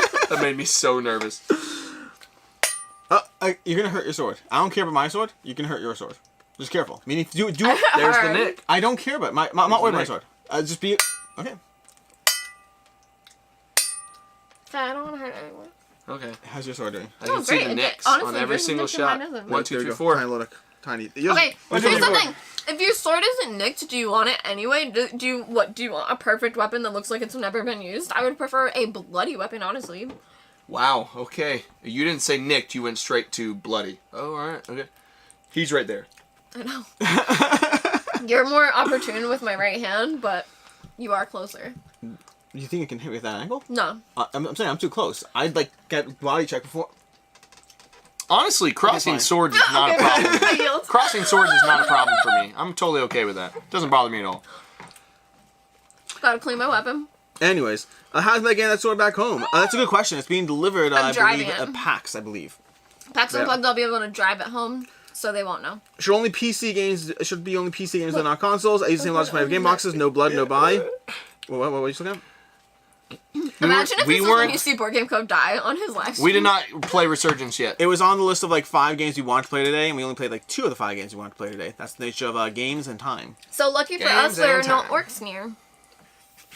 Speaker 2: You're gonna hurt your sword. I don't care about my sword. You can hurt your sword. Just careful. Meaning, do it.
Speaker 3: There's the nick.
Speaker 2: I don't care about I'm not worried about my
Speaker 3: nick.
Speaker 2: sword. Just be okay.
Speaker 1: I don't want to hurt anyone.
Speaker 3: Okay.
Speaker 2: How's your sword doing?
Speaker 3: I can
Speaker 1: Oh,
Speaker 3: see
Speaker 1: great.
Speaker 3: the
Speaker 1: It-
Speaker 3: nicks
Speaker 1: honestly,
Speaker 3: on every
Speaker 1: there's a
Speaker 3: single
Speaker 1: nick in mine,
Speaker 3: shot.
Speaker 1: isn't there?
Speaker 3: 1, 2,
Speaker 2: There
Speaker 3: 3,
Speaker 2: you go.
Speaker 3: 4.
Speaker 2: Tiny little, tiny.
Speaker 1: Okay, here's the thing. If your sword isn't nicked, do you want it anyway? Do you want a perfect weapon that looks like it's never been used? I would prefer a bloody weapon, honestly.
Speaker 3: Wow. Okay. You didn't say nicked. You went straight to bloody. Oh, all right. Okay. He's right there.
Speaker 1: I know. You're more opportune with my right hand, but you are closer.
Speaker 2: You think you can hit me at that angle?
Speaker 1: No.
Speaker 2: I'm saying I'm too close. I'd get body check before.
Speaker 3: Honestly, crossing
Speaker 2: fine.
Speaker 3: swords is not a problem.
Speaker 1: I yield.
Speaker 3: Crossing swords is not a problem for me. I'm totally okay with that. Doesn't bother me at all.
Speaker 1: Gotta clean my weapon.
Speaker 2: Anyways, how's Meg getting that sword back home? That's a good question. It's being delivered,
Speaker 1: I'm
Speaker 2: I
Speaker 1: driving
Speaker 2: believe,
Speaker 1: it.
Speaker 2: at PAX, I believe.
Speaker 1: Pax
Speaker 2: Yeah.
Speaker 1: Unplugged, I'll be able to drive it home, so they won't know.
Speaker 2: Should be only PC games and not consoles. I use the same logic for my game boxes. No blood, no buy. What are you looking at?
Speaker 1: Imagine if
Speaker 3: we
Speaker 1: this was when
Speaker 3: weren't-
Speaker 1: you see Board Game Code die on his live stream.
Speaker 3: We did not play Resurgence yet.
Speaker 2: It was on the list of 5 games we wanted to play today, and we only played 2 of the 5 games we wanted to play today. That's the nature of games and time.
Speaker 1: So lucky for
Speaker 3: Games
Speaker 1: us, there are
Speaker 3: and
Speaker 1: no
Speaker 3: time.
Speaker 1: orcs near.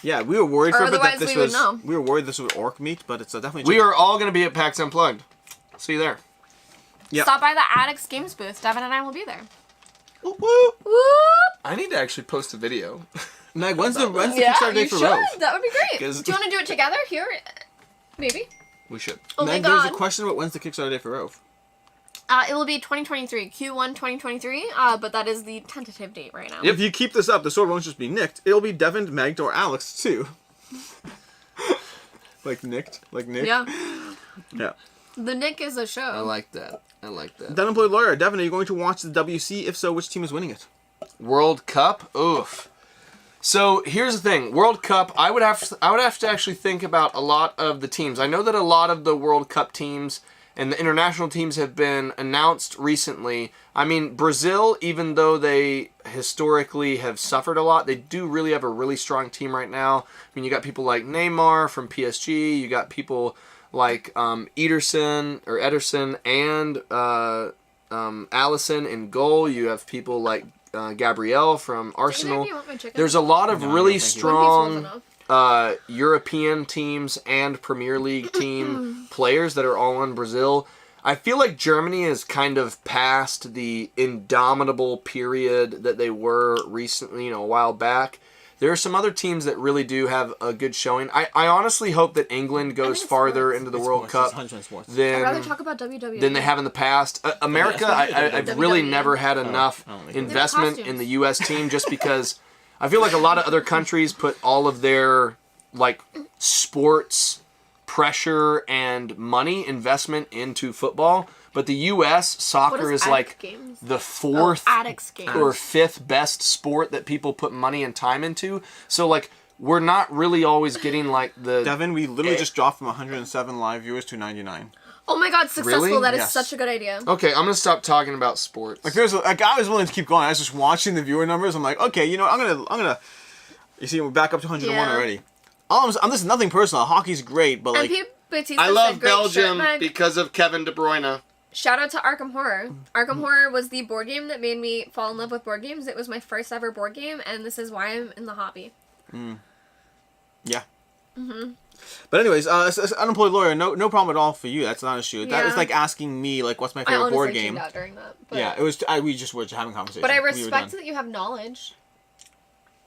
Speaker 2: Yeah, we were worried
Speaker 1: Or
Speaker 2: for a bit that
Speaker 1: otherwise
Speaker 2: this
Speaker 1: we would
Speaker 2: was.
Speaker 1: know.
Speaker 2: We were worried this was orc meat, but it's definitely.
Speaker 3: We
Speaker 2: chicken.
Speaker 3: are all going to be at PAX Unplugged. See you there.
Speaker 2: Yep.
Speaker 1: Stop by the Addicts Games booth. Devin and I will be there.
Speaker 2: Whoop, whoop.
Speaker 1: Whoop!
Speaker 3: I need to actually post a video.
Speaker 2: Meg, when's the
Speaker 1: Yeah,
Speaker 2: Kickstarter day
Speaker 1: you
Speaker 2: for
Speaker 1: should.
Speaker 2: Rove?
Speaker 1: That would be great.
Speaker 3: 'Cause-
Speaker 1: Do you want to do it together here? Maybe.
Speaker 3: We should.
Speaker 1: Oh my
Speaker 2: Meg, there's a
Speaker 1: god.
Speaker 2: question about when's the Kickstarter day for Rove.
Speaker 1: It will be 2023, Q1 2023, but that is the tentative date right now.
Speaker 2: If you keep this up, the sword won't just be nicked. It'll be Devin, Meg, or Alex too. Nicked.
Speaker 1: Yeah.
Speaker 2: Yeah.
Speaker 1: The Nick is a show.
Speaker 3: I like that.
Speaker 2: The unemployed lawyer, Devin, are you going to watch the WC? If so, which team is winning it?
Speaker 3: World Cup? Oof. So here's the thing. World Cup, I would have to actually think about a lot of the teams. I know that a lot of the World Cup teams and the international teams have been announced recently. I mean, Brazil, even though they historically have suffered a lot, they do really have a really strong team right now. I mean, you got people like Neymar from PSG. You got people like Ederson and Allison in goal. You have people like Gabrielle from Arsenal.
Speaker 1: Do you want my chicken?
Speaker 3: There's a lot of
Speaker 2: No,
Speaker 3: really
Speaker 2: no, thank you.
Speaker 1: One piece was
Speaker 3: strong
Speaker 1: enough.
Speaker 3: European teams and Premier League team players that are all on Brazil. I feel like Germany is kind of past the indomitable period that they were recently, a while back. There are some other teams that really do have a good showing. I honestly hope that England goes farther into the World Cup
Speaker 1: I'd rather talk about WWE
Speaker 3: than they have in the past. America, I've really never had enough investment in the U.S. team just because I feel like a lot of other countries put all of their sports pressure and money investment into football, but the U.S. soccer is the fourth or fifth best sport that people put money and time into. So we're not really always getting the
Speaker 2: Devin, we literally just dropped from 107 live viewers to 99.
Speaker 1: Oh my god, successful.
Speaker 3: Really?
Speaker 1: That is
Speaker 2: Yes.
Speaker 1: such a good idea.
Speaker 3: Okay, I'm gonna stop talking about sports.
Speaker 2: I was willing to keep going. I was just watching the viewer numbers. I'm like, okay, I'm gonna. You see, we're back up to 101 already. This is nothing personal. Hockey's great, but
Speaker 3: I love Belgium because of Kevin De Bruyne.
Speaker 1: Shout out to Arkham Horror. Arkham Horror was the board game that made me fall in love with board games. It was my first ever board game, and this is why I'm in the hobby.
Speaker 2: Yeah. But anyways, as unemployed lawyer, no problem at all for you. That's not an issue. That was like asking me what's my favorite board game.
Speaker 1: Out during that, but...
Speaker 2: Yeah, it was. We just were having a conversation.
Speaker 1: But I respect that you have knowledge.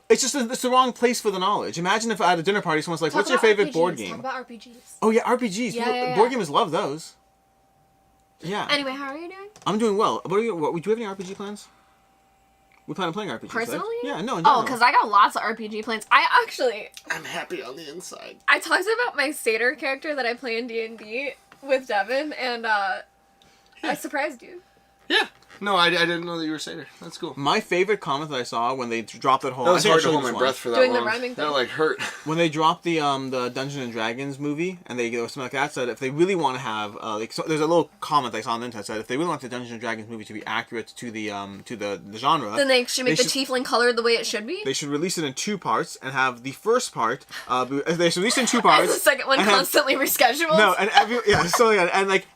Speaker 2: It's just it's the wrong place for the knowledge. Imagine if at a dinner party someone's like, "What's your favorite board game?"
Speaker 1: Talk about RPGs.
Speaker 2: Oh yeah, RPGs.
Speaker 1: Yeah.
Speaker 2: Board gamers love those. Yeah.
Speaker 1: Anyway, how are you doing?
Speaker 2: I'm doing well. Do you have any RPG plans? We plan on playing RPGs.
Speaker 1: Personally?
Speaker 2: Right? Yeah, no.
Speaker 1: Oh, because I got lots of RPG plans.
Speaker 3: I'm happy on the inside.
Speaker 1: I talked about my satyr character that I play in D&D with Devin, and I surprised you.
Speaker 3: Yeah. No, I didn't know that you were Satyr. That's cool.
Speaker 2: My favorite comment that I saw when they dropped that whole...
Speaker 3: That was
Speaker 2: I think
Speaker 3: hard
Speaker 2: I
Speaker 3: to
Speaker 2: showed
Speaker 3: hold
Speaker 2: you
Speaker 3: my
Speaker 2: this
Speaker 3: breath for that
Speaker 1: Doing the
Speaker 3: long.
Speaker 1: rhyming thing.
Speaker 3: That hurt.
Speaker 2: When they dropped the Dungeons and Dragons movie, and they or something like that, said if they really want to have there's a little comment I saw on the internet said if they really want the Dungeons and Dragons movie to be accurate to the genre,
Speaker 1: Then they should make the tiefling colored the way it should be.
Speaker 2: They should release it in 2 parts and have the first part. They should release it in 2 parts.
Speaker 1: And the second one constantly rescheduled.
Speaker 2: No, and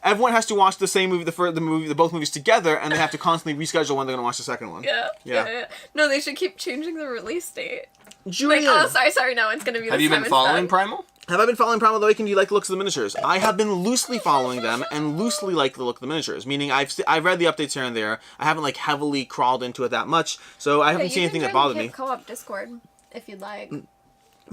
Speaker 2: everyone has to watch the same movie, both movies together, and they have to constantly reschedule when they're gonna watch the second one.
Speaker 1: Yeah. No, they should keep changing the release date.
Speaker 2: Julian,
Speaker 1: Sorry, no, it's gonna be.
Speaker 3: Have you been following Primal?
Speaker 2: Have I been following Primal Awakening? Do you like the looks of the miniatures? I have been loosely following them and loosely like the look of the miniatures. Meaning I've read the updates here and there. I haven't heavily crawled into it that much, so I haven't seen anything that bothered me.
Speaker 1: Co-op Discord if you'd like.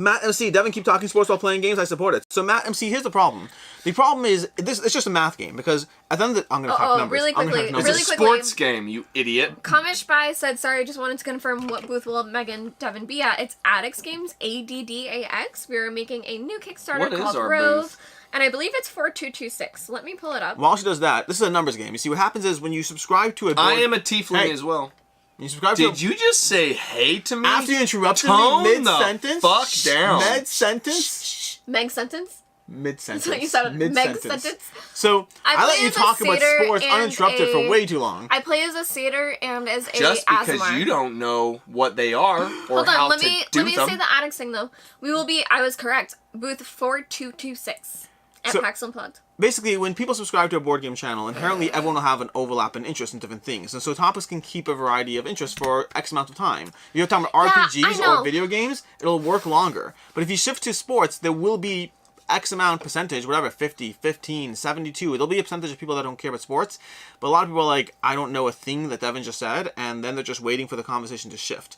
Speaker 2: Matt MC, Devin keep talking sports while playing games. I support it. So Matt MC, here's the problem. The problem is this. It's just a math game because at the end of the, I'm going to talk numbers.
Speaker 1: Really quickly,
Speaker 3: It's a sports game, you idiot.
Speaker 1: Kamish By said, sorry, just wanted to confirm what booth will Megan Devin be at. It's Addix Games, ADDAX. We're making a new Kickstarter called Rove. And I believe it's 4226. Let me pull it up.
Speaker 2: While she does that, this is a numbers game. You see, what happens is when you subscribe to a board...
Speaker 3: I am a tiefling as well.
Speaker 2: You subscribe
Speaker 3: Did you just say hey to me?
Speaker 2: After you interrupted
Speaker 3: Tone
Speaker 2: me mid-sentence?
Speaker 3: the fuck down.
Speaker 2: Mid-sentence?
Speaker 1: Meg sentence?
Speaker 2: Mid-sentence.
Speaker 1: That's what you said. Meg
Speaker 2: Mid-sentence.
Speaker 1: sentence?
Speaker 2: So, I let
Speaker 1: play
Speaker 2: you
Speaker 1: as a
Speaker 2: talk about
Speaker 1: satyr
Speaker 2: sports
Speaker 1: and
Speaker 2: uninterrupted for way too long.
Speaker 1: I play as a satyr and as a
Speaker 3: Just because
Speaker 1: Aasimar.
Speaker 3: you don't know what they are or
Speaker 1: Hold
Speaker 3: how
Speaker 1: on, let
Speaker 3: to
Speaker 1: me
Speaker 3: do them.
Speaker 1: say the Addix thing though. We will be, I was correct, booth 4226 at Pax Unplugged.
Speaker 2: Basically, when people subscribe to a board game channel, inherently everyone will have an overlap in interest in different things. And so topics can keep a variety of interests for X amount of time. If you're talking about RPGs or video games, it'll work longer. But if you shift to sports, there will be X amount percentage, whatever, 50, 15, 72. There'll be a percentage of people that don't care about sports. But a lot of people are like, I don't know a thing that Devin just said, and then they're just waiting for the conversation to shift.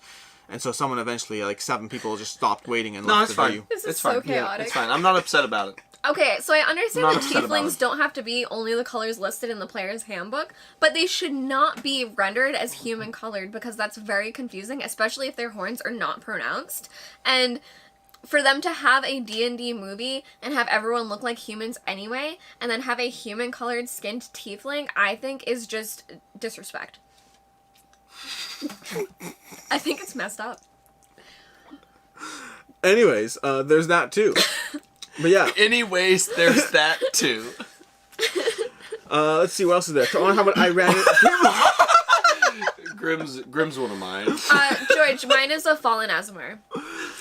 Speaker 2: And so someone eventually, 7 people just stopped waiting and left the video.
Speaker 1: This is
Speaker 3: It's
Speaker 1: so
Speaker 3: fine.
Speaker 1: chaotic.
Speaker 3: It's fine. I'm not upset about it.
Speaker 1: Okay, so I understand
Speaker 3: Not
Speaker 1: that
Speaker 3: upset about
Speaker 1: tieflings
Speaker 3: it.
Speaker 1: don't have to be only the colors listed in the player's handbook, but they should not be rendered as human colored because that's very confusing, especially if their horns are not pronounced. And for them to have a D&D movie and have everyone look like humans anyway, and then have a human colored skinned tiefling, I think is just disrespect. I think it's messed up.
Speaker 2: Anyways, there's that too. But yeah.
Speaker 3: Anyways, there's that too.
Speaker 2: Let's see, what else is there? I want to talk about Iran.
Speaker 3: Grim's one of mine.
Speaker 1: George, mine is a fallen Aasimar.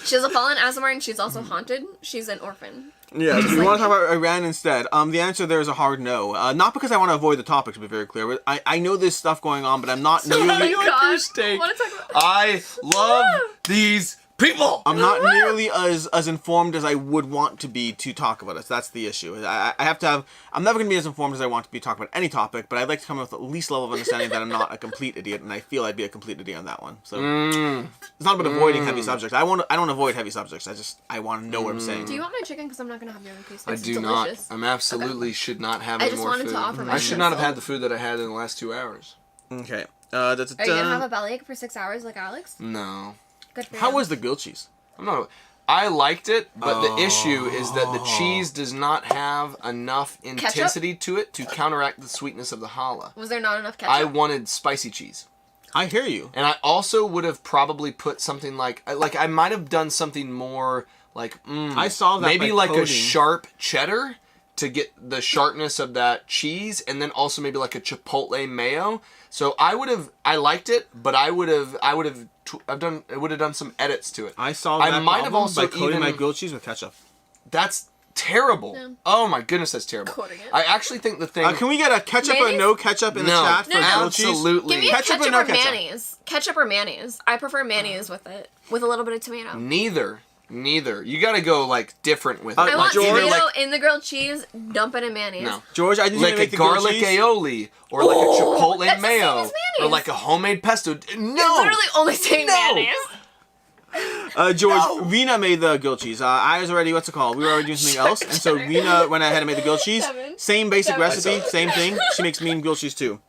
Speaker 1: She's a fallen Aasimar and she's also haunted. She's an orphan.
Speaker 2: Yeah, do you want to talk about Iran instead? The answer there is a hard no. Not because I want to avoid the topic, to be very clear. But I know there's stuff going on, but I'm not...
Speaker 1: Oh my
Speaker 3: You like
Speaker 1: God.
Speaker 3: your steak.
Speaker 1: I want to talk about...
Speaker 3: I love these People!
Speaker 2: I'm not nearly as informed as I would want to be to talk about it. So that's the issue. I have to have. I'm never going to be as informed as I want to be to talk about any topic, but I'd like to come with at least level of understanding that I'm not a complete idiot, and I feel I'd be a complete idiot on that one. So it's not about avoiding heavy subjects. I don't avoid heavy subjects. I want to know what I'm saying.
Speaker 1: Do you want my chicken? Because I'm not going to have the other piece.
Speaker 3: I
Speaker 1: It's
Speaker 3: do
Speaker 1: delicious.
Speaker 3: not. I'm absolutely should not have
Speaker 1: I
Speaker 3: any
Speaker 1: just
Speaker 3: more
Speaker 1: wanted
Speaker 3: food.
Speaker 1: to offer my
Speaker 3: I should not have
Speaker 1: vessel.
Speaker 3: had the food that I had in the last 2 hours.
Speaker 2: Okay.
Speaker 1: Are you going to have a bellyache for 6 hours like Alex?
Speaker 3: No.
Speaker 1: Good for you.
Speaker 2: How was the grilled cheese?
Speaker 3: I liked it, but the issue is that the cheese does not have enough intensity to it to counteract the sweetness of the challah.
Speaker 1: Was there not enough ketchup?
Speaker 3: I wanted spicy cheese.
Speaker 2: I hear you.
Speaker 3: And I also would have probably put something like I might have done something more like
Speaker 2: I saw that
Speaker 3: maybe
Speaker 2: by
Speaker 3: like
Speaker 2: coding.
Speaker 3: a sharp cheddar to get the sharpness of that cheese, and then also maybe like a chipotle mayo. So I liked it, but I would have done some edits to it.
Speaker 2: I saw
Speaker 3: I
Speaker 2: that
Speaker 3: might have
Speaker 2: problem
Speaker 3: also
Speaker 2: by coating my
Speaker 3: even-
Speaker 2: grilled cheese with ketchup.
Speaker 3: That's terrible.
Speaker 1: Yeah.
Speaker 3: Oh my goodness, that's terrible.
Speaker 1: Coating it.
Speaker 3: I actually think the thing.
Speaker 2: Can we get a ketchup or
Speaker 1: Mayonnaise?
Speaker 2: no ketchup in the
Speaker 3: no,
Speaker 2: chat for grilled cheese?
Speaker 3: absolutely.
Speaker 1: Give me
Speaker 2: Ketchup
Speaker 1: ketchup,
Speaker 2: or no
Speaker 1: or
Speaker 2: ketchup?
Speaker 1: mayonnaise. Ketchup or mayonnaise. I prefer mayonnaise with it, with a little bit of tomato.
Speaker 3: Neither. You gotta go like different with it.
Speaker 1: I want
Speaker 2: George,
Speaker 1: tomato
Speaker 3: like,
Speaker 1: in the grilled cheese, dump it in mayonnaise.
Speaker 3: no.
Speaker 2: George, I just need
Speaker 3: Like
Speaker 2: to
Speaker 3: a
Speaker 2: make the grilled
Speaker 3: garlic
Speaker 2: cheese.
Speaker 3: aioli or like a chipotle
Speaker 1: that's the same
Speaker 3: mayo
Speaker 1: as
Speaker 3: or
Speaker 1: mayonnaise.
Speaker 3: like a homemade pesto. No.
Speaker 1: You're literally only saying
Speaker 3: No.
Speaker 1: mayonnaise.
Speaker 2: George,
Speaker 3: No.
Speaker 2: Rena made the grilled cheese. I was already, what's it called? We were already doing something else. And so Rena went ahead and made the grilled cheese.
Speaker 1: Devin.
Speaker 2: Same basic
Speaker 1: Devin.
Speaker 2: recipe, same thing. She makes mean grilled cheese too.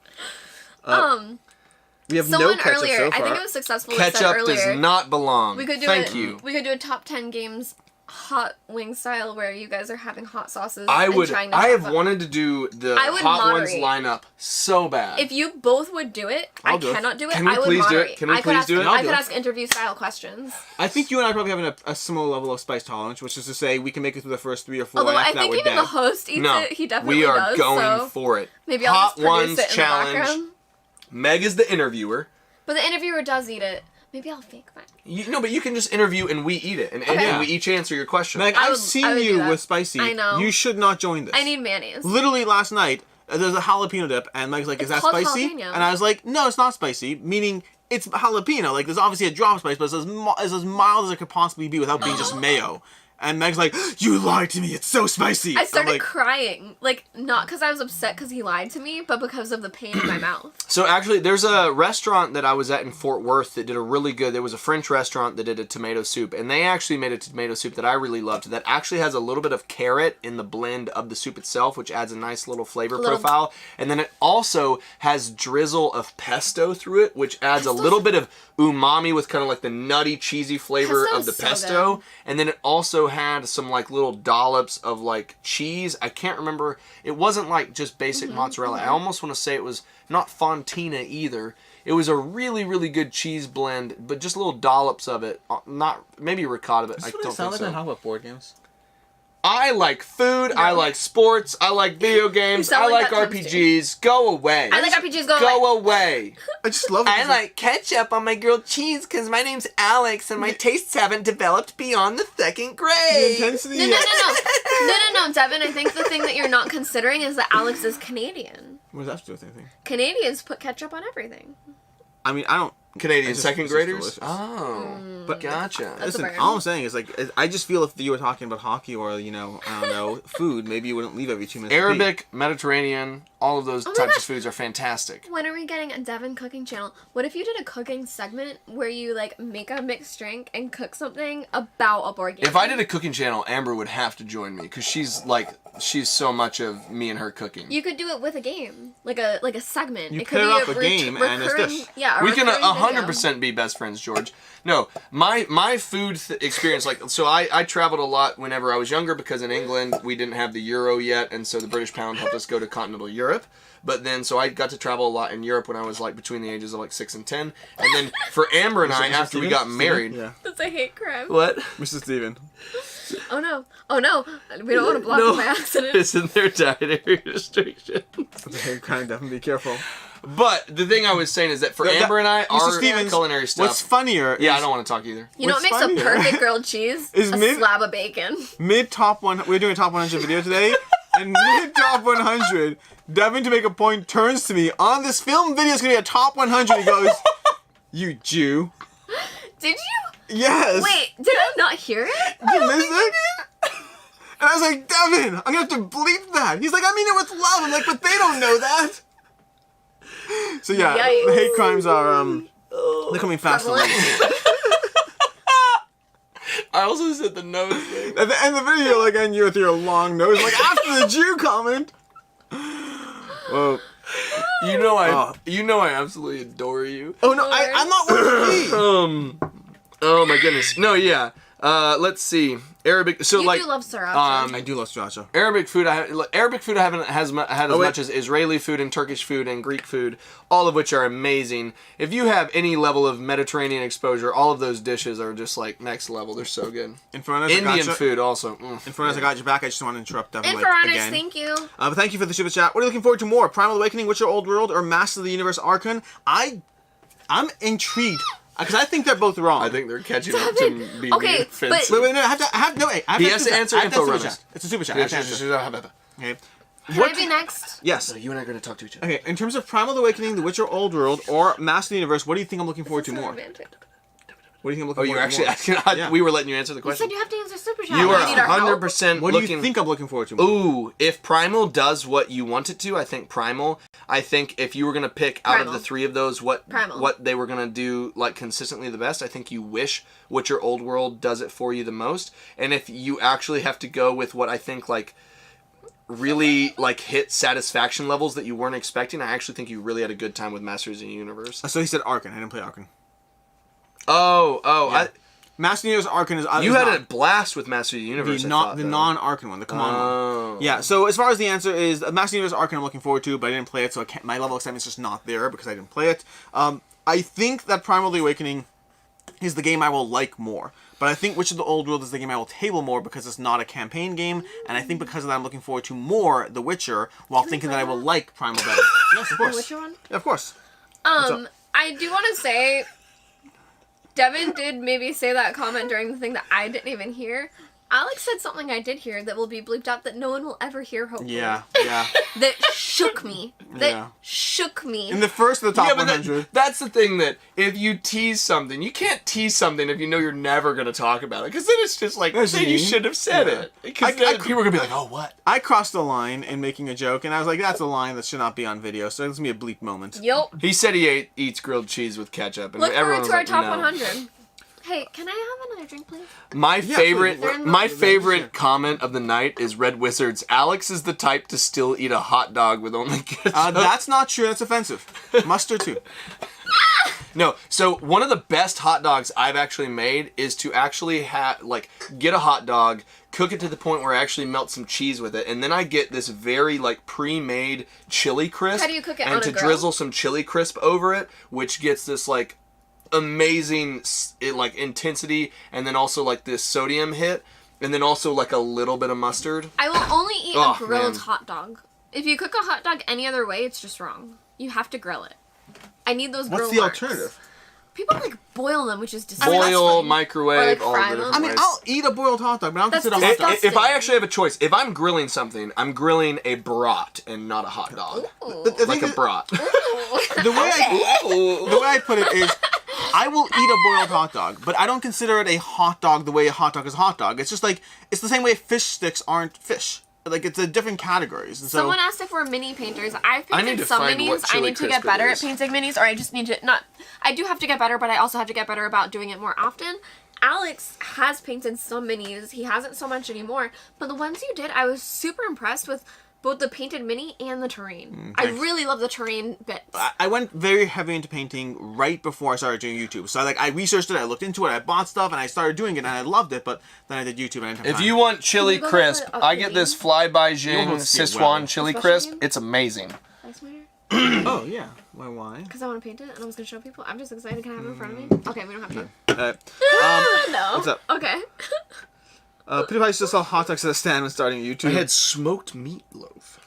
Speaker 2: We have
Speaker 1: Someone
Speaker 2: no ketchup
Speaker 1: earlier,
Speaker 2: so
Speaker 1: I
Speaker 2: far.
Speaker 1: think it was successful. Said
Speaker 3: Ketchup
Speaker 1: earlier,
Speaker 3: does not belong.
Speaker 1: We could do
Speaker 3: Thank
Speaker 1: it.
Speaker 3: you.
Speaker 1: We could do a top 10 games hot wing style where you guys are having hot sauces.
Speaker 3: I
Speaker 1: and
Speaker 3: would.
Speaker 1: trying to
Speaker 3: I have
Speaker 1: top up.
Speaker 3: wanted to do the
Speaker 1: I would
Speaker 3: hot ones
Speaker 1: moderate.
Speaker 3: lineup so bad.
Speaker 1: If you both would do it,
Speaker 2: I'll
Speaker 1: I
Speaker 2: do it.
Speaker 1: cannot do it.
Speaker 3: Can we
Speaker 1: I would
Speaker 3: please do it?
Speaker 1: moderate.
Speaker 3: Can we
Speaker 1: I could
Speaker 3: please
Speaker 1: ask,
Speaker 3: do it?
Speaker 2: I'll
Speaker 1: I
Speaker 2: do
Speaker 1: could
Speaker 2: it.
Speaker 1: ask interview style questions.
Speaker 2: I think you and I probably have a similar level of spice tolerance, which is to say we can make it through the first 3 or 4.
Speaker 1: Although
Speaker 2: and
Speaker 1: I
Speaker 2: after that
Speaker 1: think
Speaker 2: we're
Speaker 1: even
Speaker 2: dead.
Speaker 1: the host eats
Speaker 3: no,
Speaker 1: it. He definitely
Speaker 3: we are
Speaker 1: does.
Speaker 3: going
Speaker 1: so
Speaker 3: for it.
Speaker 1: maybe I'll
Speaker 3: Hot
Speaker 1: just produce
Speaker 3: ones
Speaker 1: it in
Speaker 3: challenge.
Speaker 1: the background.
Speaker 3: Meg is the interviewer.
Speaker 1: But the interviewer does eat it. Maybe I'll fake that.
Speaker 3: But you can just interview and we eat it, and
Speaker 2: Okay.
Speaker 3: we each answer your question.
Speaker 2: Meg,
Speaker 1: I
Speaker 2: I've
Speaker 1: would-
Speaker 2: seen
Speaker 1: I would do
Speaker 2: you
Speaker 1: that.
Speaker 2: with spicy.
Speaker 1: I know.
Speaker 2: You should not join this.
Speaker 1: I need mayonnaise.
Speaker 2: Literally last night, there's a jalapeno dip, and Meg's like, "Is
Speaker 1: It's
Speaker 2: that
Speaker 1: called
Speaker 2: spicy?"
Speaker 1: jalapeno.
Speaker 2: And I was like, "No, it's not spicy." Meaning, it's jalapeno. Like, there's obviously a drop of spice, but it's as mild as it could possibly be without being just mayo. And Meg's like, "You lied to me. It's so spicy."
Speaker 1: I started
Speaker 2: I'm like,
Speaker 1: crying. Like, not because I was upset because he lied to me, but because of the pain in my mouth.
Speaker 3: So actually, there's a restaurant that I was at in Fort Worth that did a really good. There was a French restaurant that did a tomato soup, and they actually made a tomato soup that I really loved. That actually has a little bit of carrot in the blend of the soup itself, which adds a nice little flavor profile. And then it also has drizzle of pesto through it, which adds a little bit of umami with kind of like the nutty, cheesy flavor
Speaker 1: Pesto
Speaker 3: of the
Speaker 1: is so
Speaker 3: pesto.
Speaker 1: good.
Speaker 3: And then it also had some like little dollops of like cheese. I can't remember. It wasn't like just basic mozzarella. I almost want to say it was not fontina either. It was a really, really good cheese blend, but just little dollops of it. Not maybe ricotta, but I don't think so.
Speaker 2: How about board games?
Speaker 3: I like food. I like sports. I like video games.
Speaker 1: sound
Speaker 3: I
Speaker 1: like
Speaker 3: like
Speaker 1: that times
Speaker 3: RPGs. Go away.
Speaker 1: I like RPGs. Go away.
Speaker 3: Go away.
Speaker 2: I just love it.
Speaker 3: I like ketchup on my grilled cheese because my name's Alex and my tastes haven't developed beyond the second
Speaker 2: the
Speaker 3: grade.
Speaker 2: intensity.
Speaker 1: No, Devin. I think the thing that you're not considering is that Alex is Canadian.
Speaker 2: What does that have to do with anything?
Speaker 1: Canadians put ketchup on everything.
Speaker 2: I don't. I
Speaker 3: Canadian
Speaker 2: just-
Speaker 3: second
Speaker 2: it's just
Speaker 3: graders?
Speaker 2: delicious.
Speaker 3: Oh,
Speaker 2: But
Speaker 3: gotcha.
Speaker 2: Listen,
Speaker 1: burn.
Speaker 2: all I'm saying is, like, I just feel if you were talking about hockey or, I don't know, food, maybe you wouldn't leave every 2 minutes. to pee.
Speaker 3: Arabic, Mediterranean, all of those
Speaker 1: Oh my
Speaker 3: types
Speaker 1: gosh.
Speaker 3: of foods are fantastic.
Speaker 1: When are we getting a Devin cooking channel? What if you did a cooking segment where you like make a mixed drink and cook something about a board game?
Speaker 3: If I did a cooking channel, Amber would have to join me because she's so much of me and her cooking.
Speaker 1: You could do it with a game, like a segment.
Speaker 2: You
Speaker 1: it could
Speaker 2: pair
Speaker 1: be
Speaker 2: up a game and it's
Speaker 1: recurring,
Speaker 2: this.
Speaker 1: yeah.
Speaker 3: We can
Speaker 1: recurring video.
Speaker 3: 100% be best friends, George. No, my food experience, so I traveled a lot whenever I was younger because in England we didn't have the euro yet, and so the British pound helped us go to continental Europe. But then, so I got to travel a lot in Europe when I was like between the ages of like 6 and 10. And then for Amber and I,
Speaker 2: Mr.
Speaker 3: after we
Speaker 2: Steven?
Speaker 3: got married,
Speaker 2: Yeah.
Speaker 1: That's a hate crime.
Speaker 3: what?
Speaker 2: Mr. Steven.
Speaker 1: Oh no! We don't want to block
Speaker 3: No.
Speaker 1: him by accident.
Speaker 3: Isn't there dietary restrictions?
Speaker 2: That's a hate crime, definitely be careful.
Speaker 3: But the thing I was saying is that for
Speaker 2: That-
Speaker 3: Amber and I,
Speaker 2: Mr.
Speaker 3: our
Speaker 2: Stevens,
Speaker 3: culinary stuff.
Speaker 2: What's funnier
Speaker 3: Yeah,
Speaker 2: is
Speaker 3: I don't want to talk either.
Speaker 1: You know what
Speaker 2: What's
Speaker 1: makes a
Speaker 2: funnier
Speaker 1: perfect grilled cheese?
Speaker 2: is
Speaker 1: a
Speaker 2: mid-
Speaker 1: slab of bacon.
Speaker 2: mid-top one, we're doing a top 100 video today, and mid-top 100, Devin, to make a point, turns to me, on this film video, it's going to be a top 100, he goes, "You Jew."
Speaker 1: Did you?
Speaker 2: Yes.
Speaker 1: Wait, did I not hear it?
Speaker 2: You missed it? And I was like, Devin, I'm gonna have to bleep that. He's like, I mean it with love. I'm like, but they don't know that. So yeah,
Speaker 1: Yikes.
Speaker 2: the hate crimes are they're coming fast and loose.
Speaker 3: I also said the nose thing.
Speaker 2: At the end of the video, like, and you with your long nose, like after the Jew comment. Whoa.
Speaker 3: You know I absolutely adore you.
Speaker 2: Oh no, I'm not one of these.
Speaker 3: Oh my goodness. No, yeah. Let's see. Arabic. So
Speaker 1: You
Speaker 3: like
Speaker 1: do love sriracha.
Speaker 2: I do love sriracha.
Speaker 3: Arabic food. I haven't had as much as Israeli food and Turkish food and Greek food, all of which are amazing. If you have any level of Mediterranean exposure, all of those dishes are just like next level. They're so good. Indian food also.
Speaker 2: Infernos, I got your back. I just want to interrupt Devin
Speaker 1: Infernos,
Speaker 2: again.
Speaker 1: thank you.
Speaker 2: But thank you for the super chat. What are you looking forward to more? Primal Awakening, Witcher Old World, or Master of the Universe Archon? I'm intrigued. Because I think they're both wrong.
Speaker 3: I think they're catching up to be
Speaker 1: Okay,
Speaker 3: offensive.
Speaker 1: but-
Speaker 2: Wait, no, I have
Speaker 3: He has to answer info
Speaker 2: super
Speaker 3: runners.
Speaker 2: chat. It's a super chat. I have to answer. Okay.
Speaker 1: Can I be next?
Speaker 2: Yes.
Speaker 3: You and I are going to talk to each other.
Speaker 2: Okay, in terms of Primal Awakening, The Witcher Old World, or Master of the Universe, what do you think I'm looking forward to more? What do you think I'm looking
Speaker 3: Oh, you're
Speaker 2: forward to
Speaker 3: actually
Speaker 2: more?
Speaker 3: asking.
Speaker 2: Yeah.
Speaker 3: We were letting you answer the
Speaker 1: You
Speaker 3: question.
Speaker 1: said you have to answer super chat.
Speaker 3: You are
Speaker 1: need our help?
Speaker 3: 100%
Speaker 2: What do
Speaker 3: looking.
Speaker 2: you think I'm looking forward to more?
Speaker 3: Ooh, if Primal does what you want it to, I think Primal. I think if you were gonna pick out of
Speaker 1: Primal.
Speaker 3: the three of those, what
Speaker 1: Primal.
Speaker 3: they were gonna do like consistently the best, I think you wish Witcher Old World does it for you the most. And if you actually have to go with what I think like really like hit satisfaction levels that you weren't expecting, I actually think you really had a good time with Masters of the Universe.
Speaker 2: So he said Archon. I didn't play Archon.
Speaker 3: Oh,
Speaker 2: Master of the Universe Archon is...
Speaker 3: you had a blast with Masters of the Universe.
Speaker 2: The
Speaker 3: I thought, though.
Speaker 2: non-Archon one, the command
Speaker 3: Oh.
Speaker 2: one. Yeah, so as far as the answer is, Master of the Universe Archon I'm looking forward to, but I didn't play it, so my level of excitement's just not there because I didn't play it. I think that Primal the Awakening is the game I will like more. But I think Witcher of the Old World is the game I will table more because it's not a campaign game, and I think because of that I'm looking forward to more The Witcher, while thinking that I will like Primal better. Yes, of course.
Speaker 1: The Witcher one?
Speaker 2: Yeah, of course. up?
Speaker 1: I do want to say, Devin did maybe say that comment during the thing that I didn't even hear. Alex said something I did hear that will be bleeped out that no one will ever hear, hopefully.
Speaker 2: Yeah.
Speaker 1: That shook me. That
Speaker 2: Yeah.
Speaker 1: shook me.
Speaker 2: In the first of the top
Speaker 3: Yeah, but
Speaker 2: 100.
Speaker 3: that's the thing, that if you tease something, you can't tease something if you know you're never going to talk about it. Because then it's just like,
Speaker 2: That's
Speaker 3: then you
Speaker 2: mean.
Speaker 3: should have said
Speaker 2: Yeah.
Speaker 3: it. Because then people are going to be like, oh, what?
Speaker 2: I crossed the line in making a joke, and I was like, that's a line that should not be on video, so it's going to be a bleep moment.
Speaker 1: Yup.
Speaker 3: He said he eats grilled cheese with ketchup. And
Speaker 1: Look
Speaker 3: everyone
Speaker 1: forward
Speaker 3: was
Speaker 1: to our
Speaker 3: like,
Speaker 1: top
Speaker 3: no.
Speaker 1: 100. Hey, can I have another drink, please?
Speaker 3: My
Speaker 2: please.
Speaker 3: favorite comment of the night is Red Wizard's, Alex is the type to still eat a hot dog with only ketchup.
Speaker 2: That's not true. That's offensive. Mustard too.
Speaker 3: No, so one of the best hot dogs I've actually made is to actually get a hot dog, cook it to the point where I actually melt some cheese with it, and then I get this very pre-made chili crisp.
Speaker 1: How do you cook it
Speaker 3: and
Speaker 1: on a
Speaker 3: to
Speaker 1: grill?
Speaker 3: drizzle some chili crisp over it, which gets this amazing intensity, and then also this sodium hit, and then also a little bit of mustard.
Speaker 1: I will only eat
Speaker 3: Oh,
Speaker 1: a grilled
Speaker 3: man.
Speaker 1: hot dog. If you cook a hot dog any other way, it's just wrong. You have to grill it. I need those grill
Speaker 2: What's the
Speaker 1: marks.
Speaker 2: alternative?
Speaker 1: People boil them, which is disgusting.
Speaker 3: Boil, microwave,
Speaker 1: Or,
Speaker 3: all
Speaker 1: fry
Speaker 3: the
Speaker 1: them.
Speaker 3: different
Speaker 2: I mean,
Speaker 3: ways.
Speaker 2: I'll eat a boiled hot dog, but I don't
Speaker 1: That's
Speaker 2: consider a hot dog.
Speaker 1: disgusting.
Speaker 3: If I actually have a choice, if I'm grilling something, I'm grilling a brat and not a hot dog.
Speaker 1: Ooh.
Speaker 2: The
Speaker 3: Like
Speaker 2: thing
Speaker 3: a
Speaker 2: is-
Speaker 3: brat.
Speaker 2: The way I put it is, I will eat a boiled hot dog, but I don't consider it a hot dog the way a hot dog is a hot dog. It's just it's the same way fish sticks aren't fish. It's a different categories. And so,
Speaker 1: Someone asked if we're mini painters. I've
Speaker 3: I need
Speaker 1: painted
Speaker 3: to
Speaker 1: some
Speaker 3: find what
Speaker 1: minis. I
Speaker 3: chili
Speaker 1: need to
Speaker 3: crisp
Speaker 1: get better
Speaker 3: it
Speaker 1: at
Speaker 3: is.
Speaker 1: painting minis, or I just need to not. I do have to get better, but I also have to get better about doing it more often. Alex has painted some minis. He hasn't so much anymore, but the ones you did, I was super impressed with both the painted mini and the terrain. I
Speaker 2: thanks.
Speaker 1: really love the terrain bits.
Speaker 2: I went very heavy into painting right before I started doing YouTube. So I researched it, I looked into it, I bought stuff, and I started doing it, and I loved it. But then I did YouTube, and I didn't have
Speaker 3: If
Speaker 2: time.
Speaker 3: you want chili
Speaker 1: Can you go
Speaker 3: crisp,
Speaker 1: to the
Speaker 3: I get this Fly-By Jing
Speaker 2: You'll see it
Speaker 3: Sichuan
Speaker 2: well.
Speaker 3: chili
Speaker 1: Especially
Speaker 3: crisp.
Speaker 1: in-
Speaker 3: It's amazing.
Speaker 1: Ice Mayer?
Speaker 2: Oh yeah, why?
Speaker 1: Because I want to paint it, and I was going to show people. I'm just excited. Can I have it in front of me? Okay, we don't have to. No.
Speaker 2: What's up?
Speaker 1: Okay.
Speaker 2: PewDiePie used to sell hot dogs at a stand when starting YouTube.
Speaker 3: I had smoked meatloaf.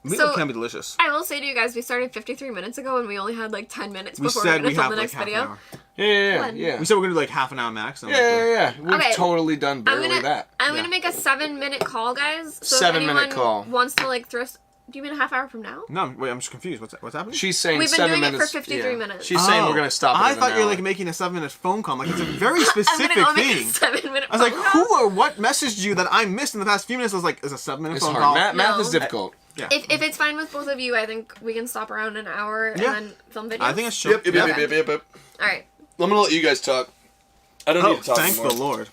Speaker 2: Meatloaf
Speaker 1: So-
Speaker 2: can be delicious.
Speaker 1: I will say to you guys, we started 53 minutes ago, and we only had 10 minutes
Speaker 2: We
Speaker 1: before
Speaker 2: said
Speaker 1: we're
Speaker 2: we
Speaker 1: going to
Speaker 2: have
Speaker 1: film the next
Speaker 2: half an
Speaker 1: video.
Speaker 2: hour.
Speaker 3: Yeah.
Speaker 1: When?
Speaker 2: We said we're gonna do half an hour max. And I'm
Speaker 3: Yeah. We've
Speaker 1: Okay.
Speaker 3: totally done barely that.
Speaker 1: I'm
Speaker 2: Yeah.
Speaker 1: gonna make a 7-minute call, guys. So
Speaker 3: 7-minute
Speaker 1: if anyone
Speaker 3: call.
Speaker 1: wants to throw Do you mean a half hour from now?
Speaker 2: No, wait, I'm just confused. What's happening?
Speaker 3: She's saying
Speaker 1: We've been
Speaker 3: 7
Speaker 1: doing it
Speaker 3: minutes.
Speaker 1: for 53 minutes.
Speaker 3: She's saying we're gonna stop.
Speaker 2: I
Speaker 3: It in
Speaker 2: thought
Speaker 3: an
Speaker 2: you were
Speaker 3: hour.
Speaker 2: like making a 7-minute phone call. Like it's a very
Speaker 1: I'm
Speaker 2: specific
Speaker 1: gonna go make a
Speaker 2: thing.
Speaker 1: 7-minute
Speaker 2: I was like,
Speaker 1: phone call.
Speaker 2: who or what messaged you that I missed in the past few minutes? I was like, is a 7-minute
Speaker 3: It's
Speaker 2: phone
Speaker 3: hard.
Speaker 2: call?
Speaker 3: Math
Speaker 1: No.
Speaker 3: is difficult.
Speaker 2: Yeah.
Speaker 1: If it's fine with both of you, I think we can stop around an hour and
Speaker 2: Yeah.
Speaker 1: then film videos.
Speaker 2: I think it's true.
Speaker 3: Yep.
Speaker 1: All right.
Speaker 3: I'm gonna let you guys talk. I don't
Speaker 2: Oh,
Speaker 3: need to talk
Speaker 2: thank
Speaker 3: anymore.
Speaker 2: the Lord.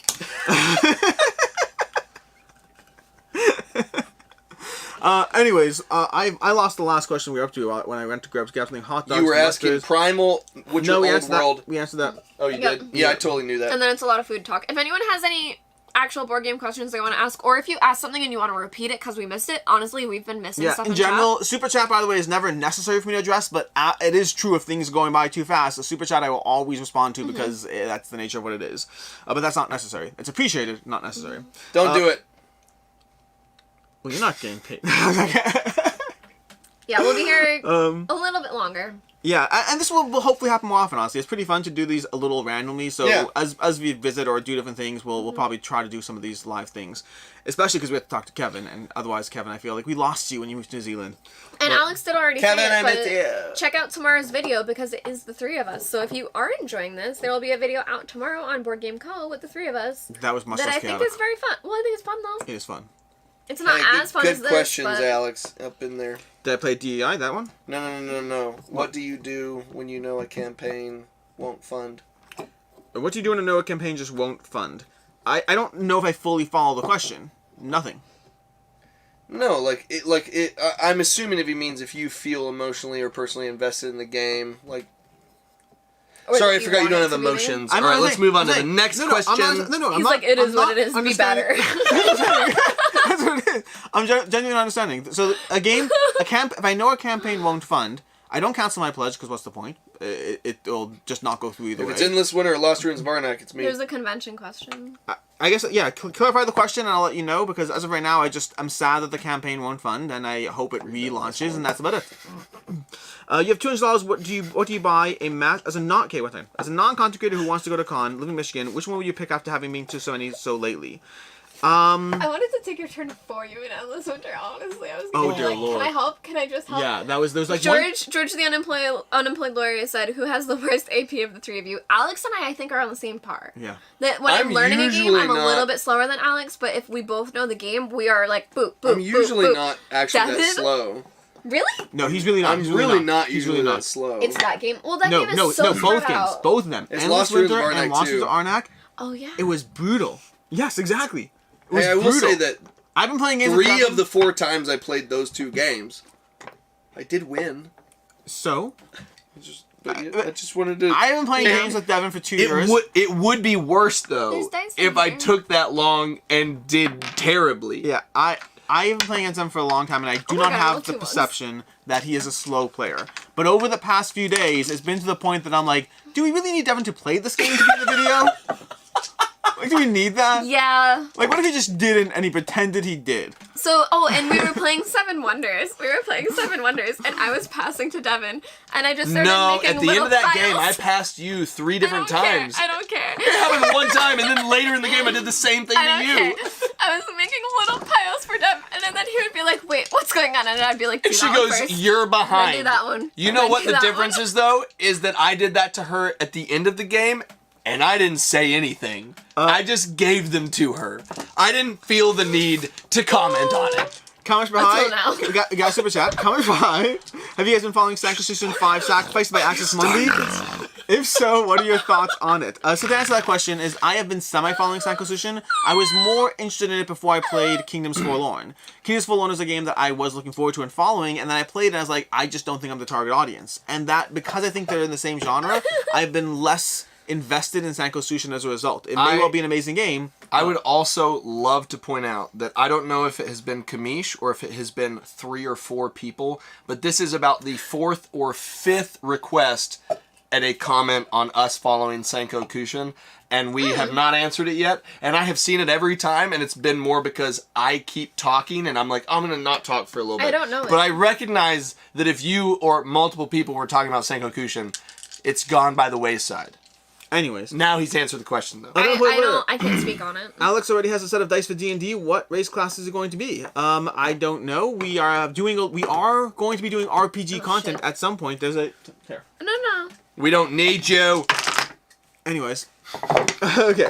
Speaker 2: Anyways, I lost the last question we were up to when I went to grab something hot dogs.
Speaker 3: You were
Speaker 2: and
Speaker 3: asking
Speaker 2: musters.
Speaker 3: Primal, which
Speaker 2: No, we
Speaker 3: old
Speaker 2: answered
Speaker 3: world.
Speaker 2: that. We answered that.
Speaker 3: Oh, you
Speaker 1: Yep.
Speaker 3: did? Yeah, I totally knew that.
Speaker 1: And then it's a lot of food talk. If anyone has any actual board game questions they want to ask, or if you ask something and you want to repeat it because we missed it, honestly, we've been missing
Speaker 2: Yeah,
Speaker 1: stuff
Speaker 2: in
Speaker 1: in chat.
Speaker 2: general, super chat, by the way, is never necessary for me to address, but it is true if things are going by too fast. A super chat I will always respond to because that's the nature of what it is. But that's not necessary. It's appreciated, not necessary.
Speaker 3: Don't do it.
Speaker 2: Well, you're not getting paid.
Speaker 1: Yeah, we'll be here a little bit longer.
Speaker 2: Yeah, and this will hopefully happen more often, honestly. It's pretty fun to do these a little randomly, so
Speaker 3: Yeah.
Speaker 2: as we visit or do different things, we'll probably try to do some of these live things. Especially because we have to talk to Kevin, and otherwise, Kevin, I feel like we lost you when you moved to New Zealand.
Speaker 1: And
Speaker 2: But-
Speaker 1: Alex did already
Speaker 3: Kevin,
Speaker 1: say
Speaker 3: I
Speaker 1: it,
Speaker 3: miss
Speaker 1: but
Speaker 3: you.
Speaker 1: check out tomorrow's video because it is the three of us. So if you are enjoying this, there will be a video out tomorrow on Board Game Co. with the three of us
Speaker 2: That was much
Speaker 1: that
Speaker 2: less
Speaker 1: I think
Speaker 2: chaotic.
Speaker 1: is very fun. Well, I think it's fun though.
Speaker 2: It is fun.
Speaker 1: It's not
Speaker 3: Hey,
Speaker 1: as fun
Speaker 3: good
Speaker 1: as this,
Speaker 3: questions,
Speaker 1: but
Speaker 3: Alex, up in there.
Speaker 2: Did I play DEI, that one?
Speaker 3: No. What do you do when you know a campaign won't fund?
Speaker 2: What do you do when a NOAA campaign just won't fund? I don't know if I fully follow the question. Nothing.
Speaker 3: No, I'm assuming if he means if you feel emotionally or personally invested in the game, like.
Speaker 1: or
Speaker 3: Sorry, I
Speaker 1: that
Speaker 3: forgot you
Speaker 1: want
Speaker 3: don't
Speaker 1: it
Speaker 3: have
Speaker 1: to be there.
Speaker 3: emotions.
Speaker 2: I
Speaker 3: All
Speaker 2: know,
Speaker 3: right,
Speaker 2: I'm
Speaker 3: let's
Speaker 2: saying-
Speaker 3: move on
Speaker 2: I'm
Speaker 3: to the
Speaker 2: saying-
Speaker 3: next
Speaker 2: no,
Speaker 3: question.
Speaker 2: I'm
Speaker 1: He's
Speaker 2: not-
Speaker 1: like, it is
Speaker 2: I'm
Speaker 1: what
Speaker 2: not
Speaker 1: it is. Be
Speaker 2: understanding-
Speaker 1: better.
Speaker 2: That's what it is. I'm genuinely not understanding. So if I know a campaign won't fund, I don't cancel my pledge because what's the point? It'll just not go through either
Speaker 3: If
Speaker 2: way.
Speaker 3: it's Endless Winter or Lost Ruins of Varnak, it's me.
Speaker 1: There's a convention question.
Speaker 2: I guess, yeah, clarify the question and I'll let you know because as of right now, I'm sad that the campaign won't fund and I hope it relaunches and that's about it. You have $200. What do you buy a match as a non-content creator who wants to go to con, living in Michigan? Which one will you pick after having been to so many so lately?
Speaker 1: I wanted to take your turn for you in Endless Winter, honestly. I was
Speaker 2: Oh,
Speaker 1: gonna be
Speaker 2: dear
Speaker 1: like,
Speaker 2: Lord.
Speaker 1: can I help? Can I just help?
Speaker 2: Yeah, there was like
Speaker 1: George the unemployed lawyer said, who has the worst AP of the three of you? Alex and I think, are on the same par.
Speaker 2: Yeah.
Speaker 1: That when I'm
Speaker 3: I'm
Speaker 1: learning a game,
Speaker 3: usually
Speaker 1: I'm a
Speaker 3: not-
Speaker 1: little bit slower than Alex, but if we both know the game, we are like, boop, boop,
Speaker 3: I'm usually
Speaker 1: boop, boop.
Speaker 3: not actually that
Speaker 1: Devin?
Speaker 3: slow.
Speaker 1: Really?
Speaker 2: No, he's really not.
Speaker 3: I'm
Speaker 2: He's
Speaker 3: really not
Speaker 2: He's
Speaker 3: usually
Speaker 2: really
Speaker 3: that
Speaker 2: not.
Speaker 3: slow.
Speaker 1: It's that game. Well, that
Speaker 2: No,
Speaker 1: game is so
Speaker 2: no,
Speaker 1: spread
Speaker 2: both games,
Speaker 1: out.
Speaker 2: both of them.
Speaker 3: It's
Speaker 2: Endless
Speaker 3: Lost Ruins of
Speaker 2: Winter and
Speaker 3: Arnak
Speaker 2: Lost
Speaker 3: too.
Speaker 2: Ruins of Arnak.
Speaker 1: Oh, yeah.
Speaker 2: It was brutal. Yes, exactly. It was
Speaker 3: Hey, I will
Speaker 2: brutal.
Speaker 3: say that
Speaker 2: I've been playing games.
Speaker 3: 3 of the 4 times I played those 2 games, I did win.
Speaker 2: So
Speaker 3: I just wanted to.
Speaker 2: I've been playing
Speaker 3: Yeah.
Speaker 2: games with Devin for 2 years.
Speaker 3: It would be worse
Speaker 1: There's
Speaker 3: though
Speaker 1: dice
Speaker 3: if
Speaker 1: in
Speaker 3: I
Speaker 1: there.
Speaker 3: took that long and did terribly.
Speaker 2: Yeah, I've been playing against him for a long time, and I do
Speaker 1: Oh my
Speaker 2: not
Speaker 1: God,
Speaker 2: have
Speaker 1: roll
Speaker 2: the
Speaker 1: 2 ones.
Speaker 2: perception that he is a slow player. But over the past few days, it's been to the point that I'm like, do we really need Devin to play this game to be in the video? Like, do we need that?
Speaker 1: Yeah.
Speaker 2: Like, what if he just didn't and he pretended he did?
Speaker 1: So, and we were playing Seven Wonders. And I was passing to Devin, and I just started
Speaker 3: No,
Speaker 1: making
Speaker 3: at the end of that game, I
Speaker 1: piles.
Speaker 3: passed you 3 different times.
Speaker 1: I don't care.
Speaker 3: It happened one time, and then later in the game, I did the same thing
Speaker 1: I
Speaker 3: to
Speaker 1: don't
Speaker 3: you.
Speaker 1: care. I was making little piles for Devin, and then he would be like, "Wait, what's going on?" And I'd be like, "Do
Speaker 3: And she
Speaker 1: that one
Speaker 3: goes,
Speaker 1: first.
Speaker 3: "You're
Speaker 1: And then
Speaker 3: behind."
Speaker 1: do that one.
Speaker 3: You
Speaker 1: And
Speaker 3: know
Speaker 1: then
Speaker 3: what
Speaker 1: do
Speaker 3: the
Speaker 1: that
Speaker 3: difference
Speaker 1: one.
Speaker 3: is, though? Is that I did that to her at the end of the game, and I didn't say anything. I just gave them to her. I didn't feel the need to comment on it.
Speaker 2: Comment behind.
Speaker 1: now.
Speaker 2: We got super chat. Comment behind. Have you guys been following Sanctus Season 5 Sacrificed by Access Monday? If so, what are your thoughts on it? So to answer that question is, I have been semi-following Sankosushin. I was more interested in it before I played Kingdoms Forlorn. Kingdoms Forlorn is a game that I was looking forward to and following, and then I played it and I was like, I just don't think I'm the target audience. And that, because I think they're in the same genre, I've been less invested in Sankosushin as a result. It may well be an amazing game.
Speaker 3: I would also love to point out that I don't know if it has been Kamish or if it has been 3 or 4 people, but this is about the 4th or 5th request at a comment on us following Sanko Kushin, and we have not answered it yet, and I have seen it every time, and it's been more because I keep talking, and I'm like, I'm going to not talk for a little bit.
Speaker 1: I don't know
Speaker 3: But
Speaker 1: it.
Speaker 3: I recognize that if you or multiple people were talking about Sanko Kushin, it's gone by the wayside.
Speaker 2: Anyways.
Speaker 3: Now he's answered the question, though.
Speaker 1: I can't speak on it.
Speaker 2: Alex already has a set of dice for D&D. What race class is it going to be? I don't know. We are going to be doing RPG content
Speaker 1: shit.
Speaker 2: at some point. There's a... Here.
Speaker 1: No.
Speaker 3: We don't need you.
Speaker 2: Anyways. Okay.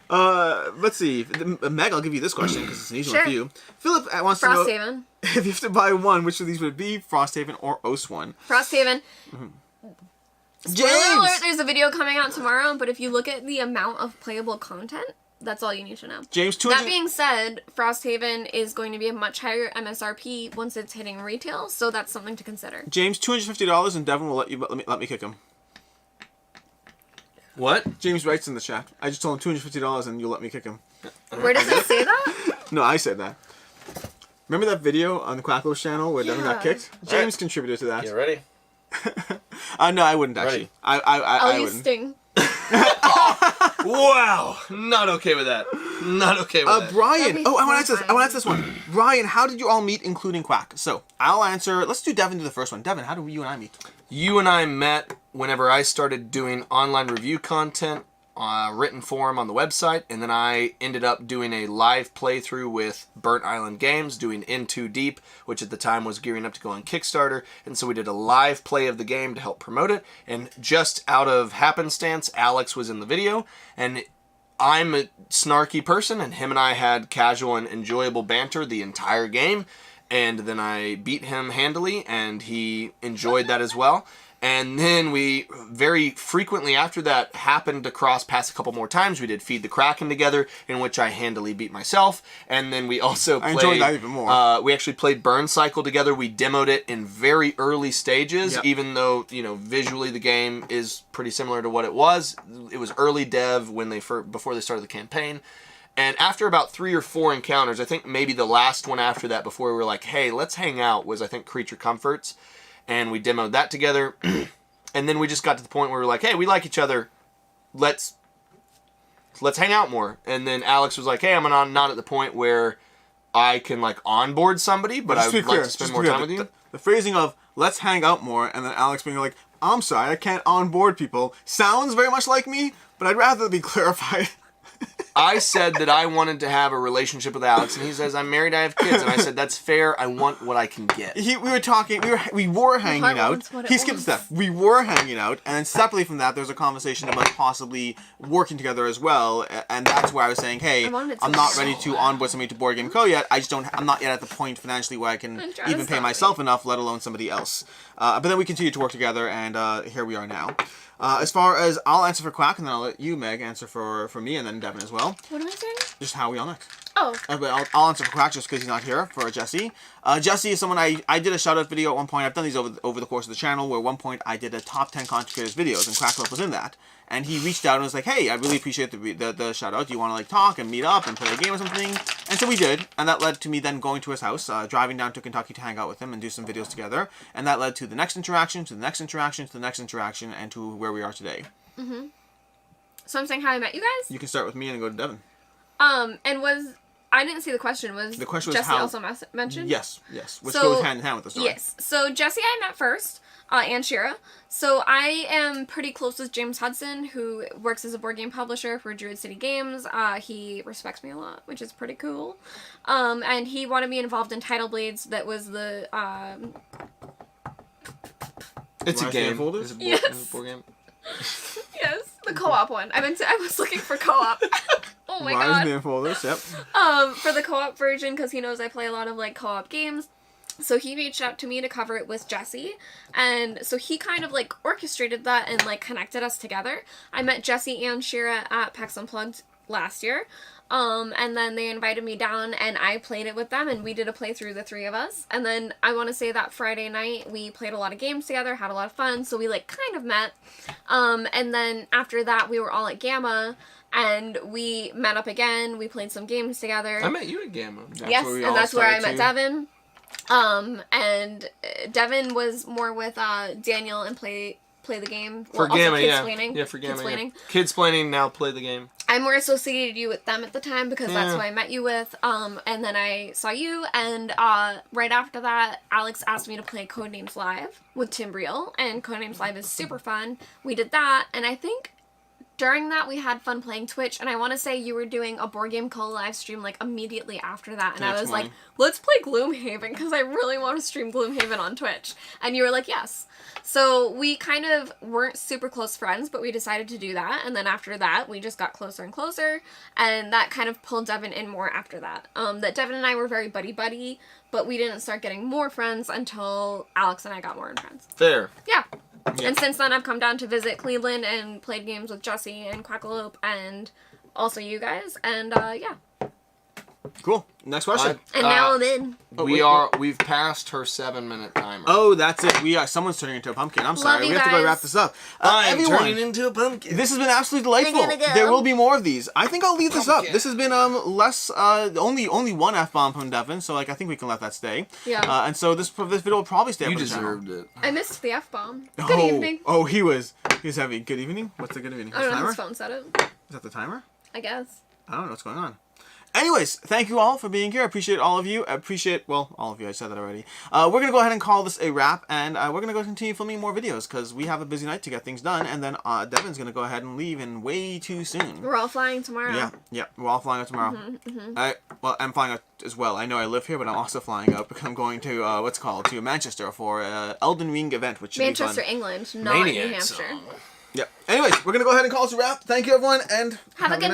Speaker 2: Let's see. Meg, I'll give you this question because it's an easy one for you. Philip wants to know
Speaker 1: Frosthaven.
Speaker 2: if you have to buy one, which of these would it be? Frosthaven or Oath1?
Speaker 1: Frosthaven.
Speaker 2: James!
Speaker 1: Spoiler alert, there's a video coming out tomorrow, but if you look at the amount of playable content, that's all you need to know.
Speaker 2: James,
Speaker 1: That being said, Frosthaven is going to be a much higher MSRP once it's hitting retail, so that's something to consider.
Speaker 2: James, $250, and Devin will let me kick him.
Speaker 3: What?
Speaker 2: James writes in the chat. I just told him $250 and you'll let me kick him.
Speaker 1: Where does it say that?
Speaker 2: No, I said that. Remember that video on the Quacko's channel where Devin got kicked? James contributed to that.
Speaker 3: You ready?
Speaker 2: No, I wouldn't actually. I
Speaker 1: I'll use
Speaker 2: wouldn't.
Speaker 1: Sting.
Speaker 3: Wow. Not okay with that. Not okay with that.
Speaker 2: Brian.
Speaker 1: That'd be
Speaker 2: Oh, I want to answer this. I want to
Speaker 1: horrifying.
Speaker 2: answer this one. Brian, how did you all meet, including Quack? So I'll answer. Let's do Devin to the first one. Devin, how did you and I meet?
Speaker 3: You and I met whenever I started doing online review content, written form on the website, and then I ended up doing a live playthrough with Burnt Island Games, doing In Too Deep, which at the time was gearing up to go on Kickstarter, and so we did a live play of the game to help promote it, and just out of happenstance, Alex was in the video, and I'm a snarky person, and him and I had casual and enjoyable banter the entire game, and then I beat him handily, and he enjoyed that as well. And then we very frequently after that happened to cross paths a couple more times. We did Feed the Kraken together, in which I handily beat myself. And then we also played...
Speaker 2: I enjoyed that even more.
Speaker 3: We actually played Burn Cycle together. We demoed it in very early stages,
Speaker 2: Yep.
Speaker 3: even though, visually the game is pretty similar to what it was. It was early dev when before they started the campaign. And after about 3 or 4 encounters, I think maybe the last one after that before we were like, hey, let's hang out, was I think Creature Comforts. And we demoed that together. And then we just got to the point where we were like, hey, we like each other. Let's hang out more. And then Alex was like, hey, I'm not at the point where I can onboard somebody, but I would like to spend more time with you.
Speaker 2: The phrasing of "let's hang out more" and then Alex being like, "I'm sorry, I can't onboard people," sounds very much like me, but I'd rather it be clarified.
Speaker 3: I said that I wanted to have a relationship with Alex, and he says, I'm married, I have kids. And I said, that's fair, I want what I can get.
Speaker 2: We were talking, we were hanging
Speaker 1: heart
Speaker 2: out.
Speaker 1: wants what it
Speaker 2: He skipped a step. We were hanging out, and then separately from that, there was a conversation about possibly working together as well, and that's where I was saying, hey,
Speaker 1: wanted it to
Speaker 2: I'm not
Speaker 1: be
Speaker 2: ready to onboard somebody to Board Game Co. yet. I'm not yet at the point financially where I can
Speaker 1: I'm trying to
Speaker 2: even pay
Speaker 1: stop
Speaker 2: myself enough, let alone somebody else. But then we continued to work together, and here we are now. As far as I'll answer for Quack, and then I'll let you, Meg, answer for me, and then Devin as well.
Speaker 1: What am I saying?
Speaker 2: Just how we all met.
Speaker 1: Oh.
Speaker 2: But I'll answer for Quack just because he's not here, for Jesse. Jesse is someone I did a shout-out video at one point. I've done these over the course of the channel, where at one point I did a top 10 content creators videos, and Quack was in that. And he reached out and was like, hey, I really appreciate the shout-out. Do you want to talk and meet up and play a game or something? And so we did, and that led to me then going to his house, driving down to Kentucky to hang out with him and do some videos together. And that led to the next interaction, to the next interaction, to the next interaction, and to where we are today.
Speaker 1: Mm-hmm. So I'm saying how I met you guys?
Speaker 2: You can start with me and go to Devin.
Speaker 1: And I didn't see the question.
Speaker 2: The question was
Speaker 1: Jesse
Speaker 2: how...
Speaker 1: also mentioned?
Speaker 2: Yes. Which goes hand in hand with the story.
Speaker 1: Yes. So Jesse I met first, and Shira. So I am pretty close with James Hudson, who works as a board game publisher for Druid City Games. He respects me a lot, which is pretty cool. And he wanted me involved in Tidal Blades. That was the...
Speaker 3: It's a game.
Speaker 2: Folders?
Speaker 3: It's a
Speaker 1: Yes.
Speaker 3: board game.
Speaker 1: Yes, the co-op one. I was looking for co-op. Oh my god.
Speaker 2: Rise folders, yep.
Speaker 1: For the co-op version, because he knows I play a lot of co-op games. So he reached out to me to cover it with Jesse, and so he kind of orchestrated that and connected us together. I met Jesse and Shira at Pax Unplugged last year, and then they invited me down and I played it with them, and we did a playthrough, the three of us. And then I want to say that Friday night we played a lot of games together, had a lot of fun, so we kind of met. And then after that we were all at Gamma, and we met up again. We played some games together.
Speaker 3: I met you at Gamma.
Speaker 1: Yes, and that's where I met Devin. And Devin was more with Daniel and play the game.
Speaker 3: For
Speaker 1: also
Speaker 3: Gamma, yeah.
Speaker 1: Kidsplaining.
Speaker 3: Yeah, for Gamma,
Speaker 1: Kidsplaining.
Speaker 3: yeah. Kidsplaining, now play the game.
Speaker 1: I more associated you with them at the time because that's
Speaker 3: Yeah.
Speaker 1: who I met you with. And then I saw you, and right after that, Alex asked me to play Codenames Live with Tim Briel, and Codenames Live is super fun. We did that, and I think during that we had fun playing Twitch, and I want to say you were doing a board game live stream like immediately after that, and I
Speaker 3: Next
Speaker 1: was
Speaker 3: morning.
Speaker 1: like, let's play Gloomhaven because I really want to stream Gloomhaven on Twitch, and you were like, yes. So we kind of weren't super close friends, but we decided to do that, and then after that we just got closer and closer, and that kind of pulled Devin in more after that. That Devin and I were very buddy-buddy, but we didn't start getting more friends until Alex and I got more friends.
Speaker 3: Fair.
Speaker 1: Yeah.
Speaker 3: Yeah.
Speaker 1: And since then, I've come down to visit Cleveland and played games with Jesse and Quackalope and also you guys. And, yeah.
Speaker 2: Cool. Next question.
Speaker 1: And now I'm in.
Speaker 3: We've passed her 7-minute timer.
Speaker 2: Oh, that's it. Someone's turning into a pumpkin. I'm sorry.
Speaker 1: you
Speaker 2: We have to go
Speaker 1: guys.
Speaker 2: wrap this up.
Speaker 3: I'm
Speaker 2: Everyone,
Speaker 3: turning into a pumpkin.
Speaker 2: this has been absolutely delightful.
Speaker 1: We're gonna go.
Speaker 2: There will be more of these. I think I'll leave this up.
Speaker 3: Pumpkin.
Speaker 2: This has been less only one F-bomb from Devin, so like I think we can let that stay.
Speaker 1: Yeah.
Speaker 2: And so this video will probably stay up
Speaker 3: You
Speaker 2: on the channel.
Speaker 3: deserved it.
Speaker 1: I missed the F-bomb. Good evening.
Speaker 2: Oh, he was heavy. Good evening. What's the good evening?
Speaker 1: I don't know
Speaker 2: Timer?
Speaker 1: his phone set it.
Speaker 2: Is that the timer?
Speaker 1: I guess.
Speaker 2: I don't know what's going on. Anyways, thank you all for being here. I appreciate all of you. All of you. I said that already. We're going to go ahead and call this a wrap, and we're going to go continue filming more videos because we have a busy night to get things done, and then Devin's going to go ahead and leave in way too soon.
Speaker 1: We're all flying tomorrow.
Speaker 2: Yeah, we're all flying out tomorrow. I'm flying out as well. I know I live here, but I'm also flying out because I'm going to, to Manchester for an Elden Ring event, which should
Speaker 1: Manchester,
Speaker 2: be fun.
Speaker 1: England, not New
Speaker 3: Maniacs.
Speaker 1: Hampshire.
Speaker 2: Yep. Anyways, we're going to go ahead and call this a wrap. Thank you, everyone, and
Speaker 1: Have a good night.